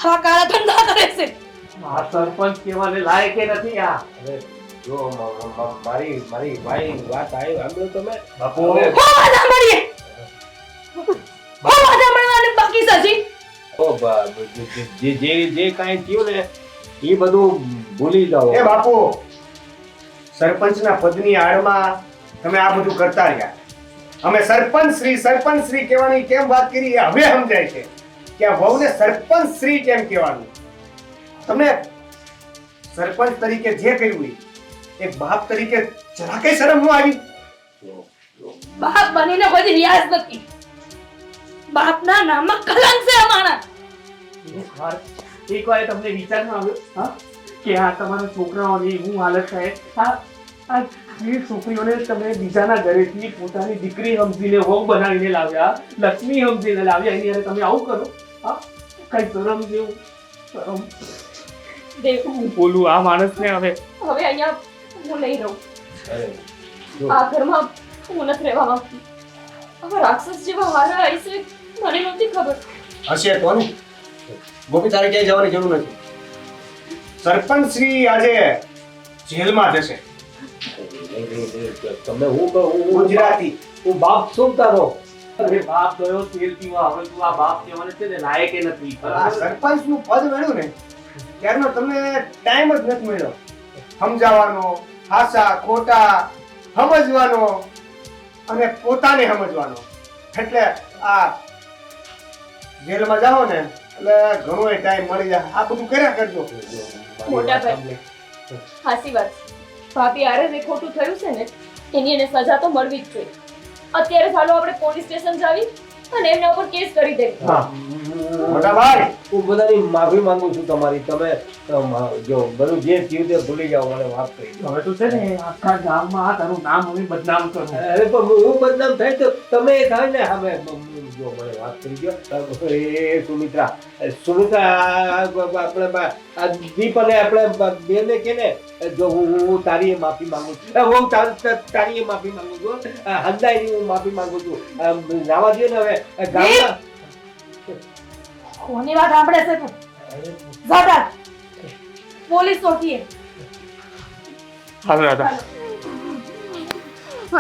આવા કાળા ધંધા કરે છે આ સરપંચ કહેવાને લાયક નથી. આ અરે જો મારી ભાઈ વાત આવી સાંભળ્યો તમે? બાપુ હવે હો વાદા મળીએ હો વાદા મળવાને બાકી છે હજી જે કાંઈ થયું ને એ બધું ભૂલી જાઓ. એ બાપુ, સરપંચના પદની આડમાં તમે આ બધું કરતા રહ્યા. અમે સરપંચ શ્રી કહેવાની કેમ વાત કરી એ હવે સમજાય છે કે આ વહુને સરપંચ શ્રી કેમ કહેવાનું. તમને સરપંચ તરીકે જે કર્યું એ એક બાપ તરીકે જરા કઈ શરમ ન આવી? બાપ બનીને કોઈ રિયાઝ નથી બાપના નામમાં કલંક છે અમારા એક વાર તમને વિચારમાં આવ્યો હા કે આ તમારા છોકરાઓની હું હાલત થાય? આ જે છોકરીઓને તમે બીજાના ઘરેથી પોતાની દીકરી સમજીને વહુ બનાવીને લાવ્યા, લક્ષ્મી સમજીને લાવ્યા, એની હારે તમે આવું કરો? હા કઈ શરમ જેવું શરમ. દેવ હું બોલું આ માણસને હવે? હવે અહીંયા હું નહીં રહું. અરે જો આ ઘરમાં હું નથી રહેવા માંગતી. હવે રાક્ષસ જેવા હારા આવી છે મને નહોતી ખબર. હશે તો ને ગોપી તારે ક્યાંય જવાની જરૂર નથી. સરપંચ શ્રી આજે જેલમાં જશે. તમે હું ગુજરાતી. હું બાપ શું તારો? અરે બાપ ગયો તેલ પીવા, હવે તું આ બાપ કહેવાને છે ને લાયક એ નથી. આ સરપંચનું પદ મળ્યું ને ત્યારનો તમને ટાઈમ જ નથી મળ્યો સમજાવવાનો, હાસા ખોટા સમજવાનો અને પોતાને સમજવાનો. એટલે આ જેલમાં જાઓ ને એટલે ઘણો ટાઈમ મળી જાય. આ બધું કર્યા કરજો. મોટા ભાઈ સાચી વાત છે. ભાભી આરે જે ખોટું થયું છે ને એની એને સજા તો મળવી જ જોઈએ. અત્યારે ચાલો આપણે પોલીસ સ્ટેશન જાવી અને એમના ઉપર કેસ કરી દેવી. મોટા ભાઈ હું બધાની માફી માંગુ છું તમારી. તમે જો બધું જે થયું તે ભૂલી જાઓ, મને માફ કરી દો. હવે તું છે ને આખા ગામમાં આ તારું નામ હવે બદનામ કરું. અરે પણ હું બદનામ થાય તો તમે થાય ને હવે જો મને વાત કરી દો. એ સુમિત્રા આપણે આ દીપ અને આપણે બેને કે ને જો હું તારી માફી માંગુ છું. હું તારી માફી માંગુ છું. હંદાઈની હું માફી માંગુ છું. જવા દો ને હવે ગામમાં. કોની વાત સાંભળે છે તું? ઝાડા પોલીસ સોટીએ. હાલો દાદા.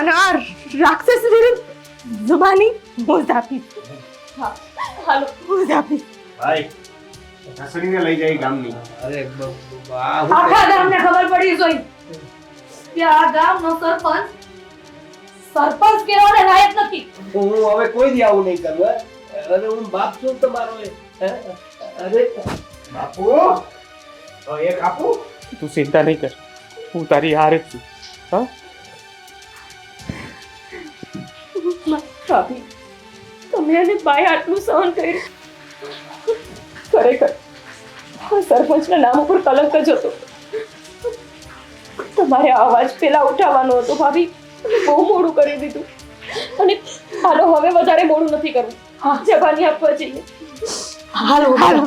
અને આ રાક્ષસ વિરુદ્ધ જુબાની હું જ આપીશ. હા હાલો હું જ આપીશ. ભાઈ સાસરીને લઈ જાય ગામની. અરે આખા ગામને ખબર પડી જોઈ કે આ ગામનો સરપંચ કેવાને લાયક નથી. હું હવે કોઈ દી આવું નહીં કરું. અને હું બાપ છું તમારો. અરે બાપુ તો એક આપું. તું ચિંતા નહીં કર, હું તારી હારે જ છું. હા ભાભી તમે અને બાએ આટલું સહન કર્યું. ખરેખર આ સરપંચના નામ ઉપર કલંક જ હતો. તમારે આ અવાજ પેલા ઉઠાવવાનો હતો ભાભી. તમે બહુ મોડું કરી દીધું. અને હાલો હવે વધારે મોડું નથી કરવું. જવાની આપવા જઈએ. હાલો હાલો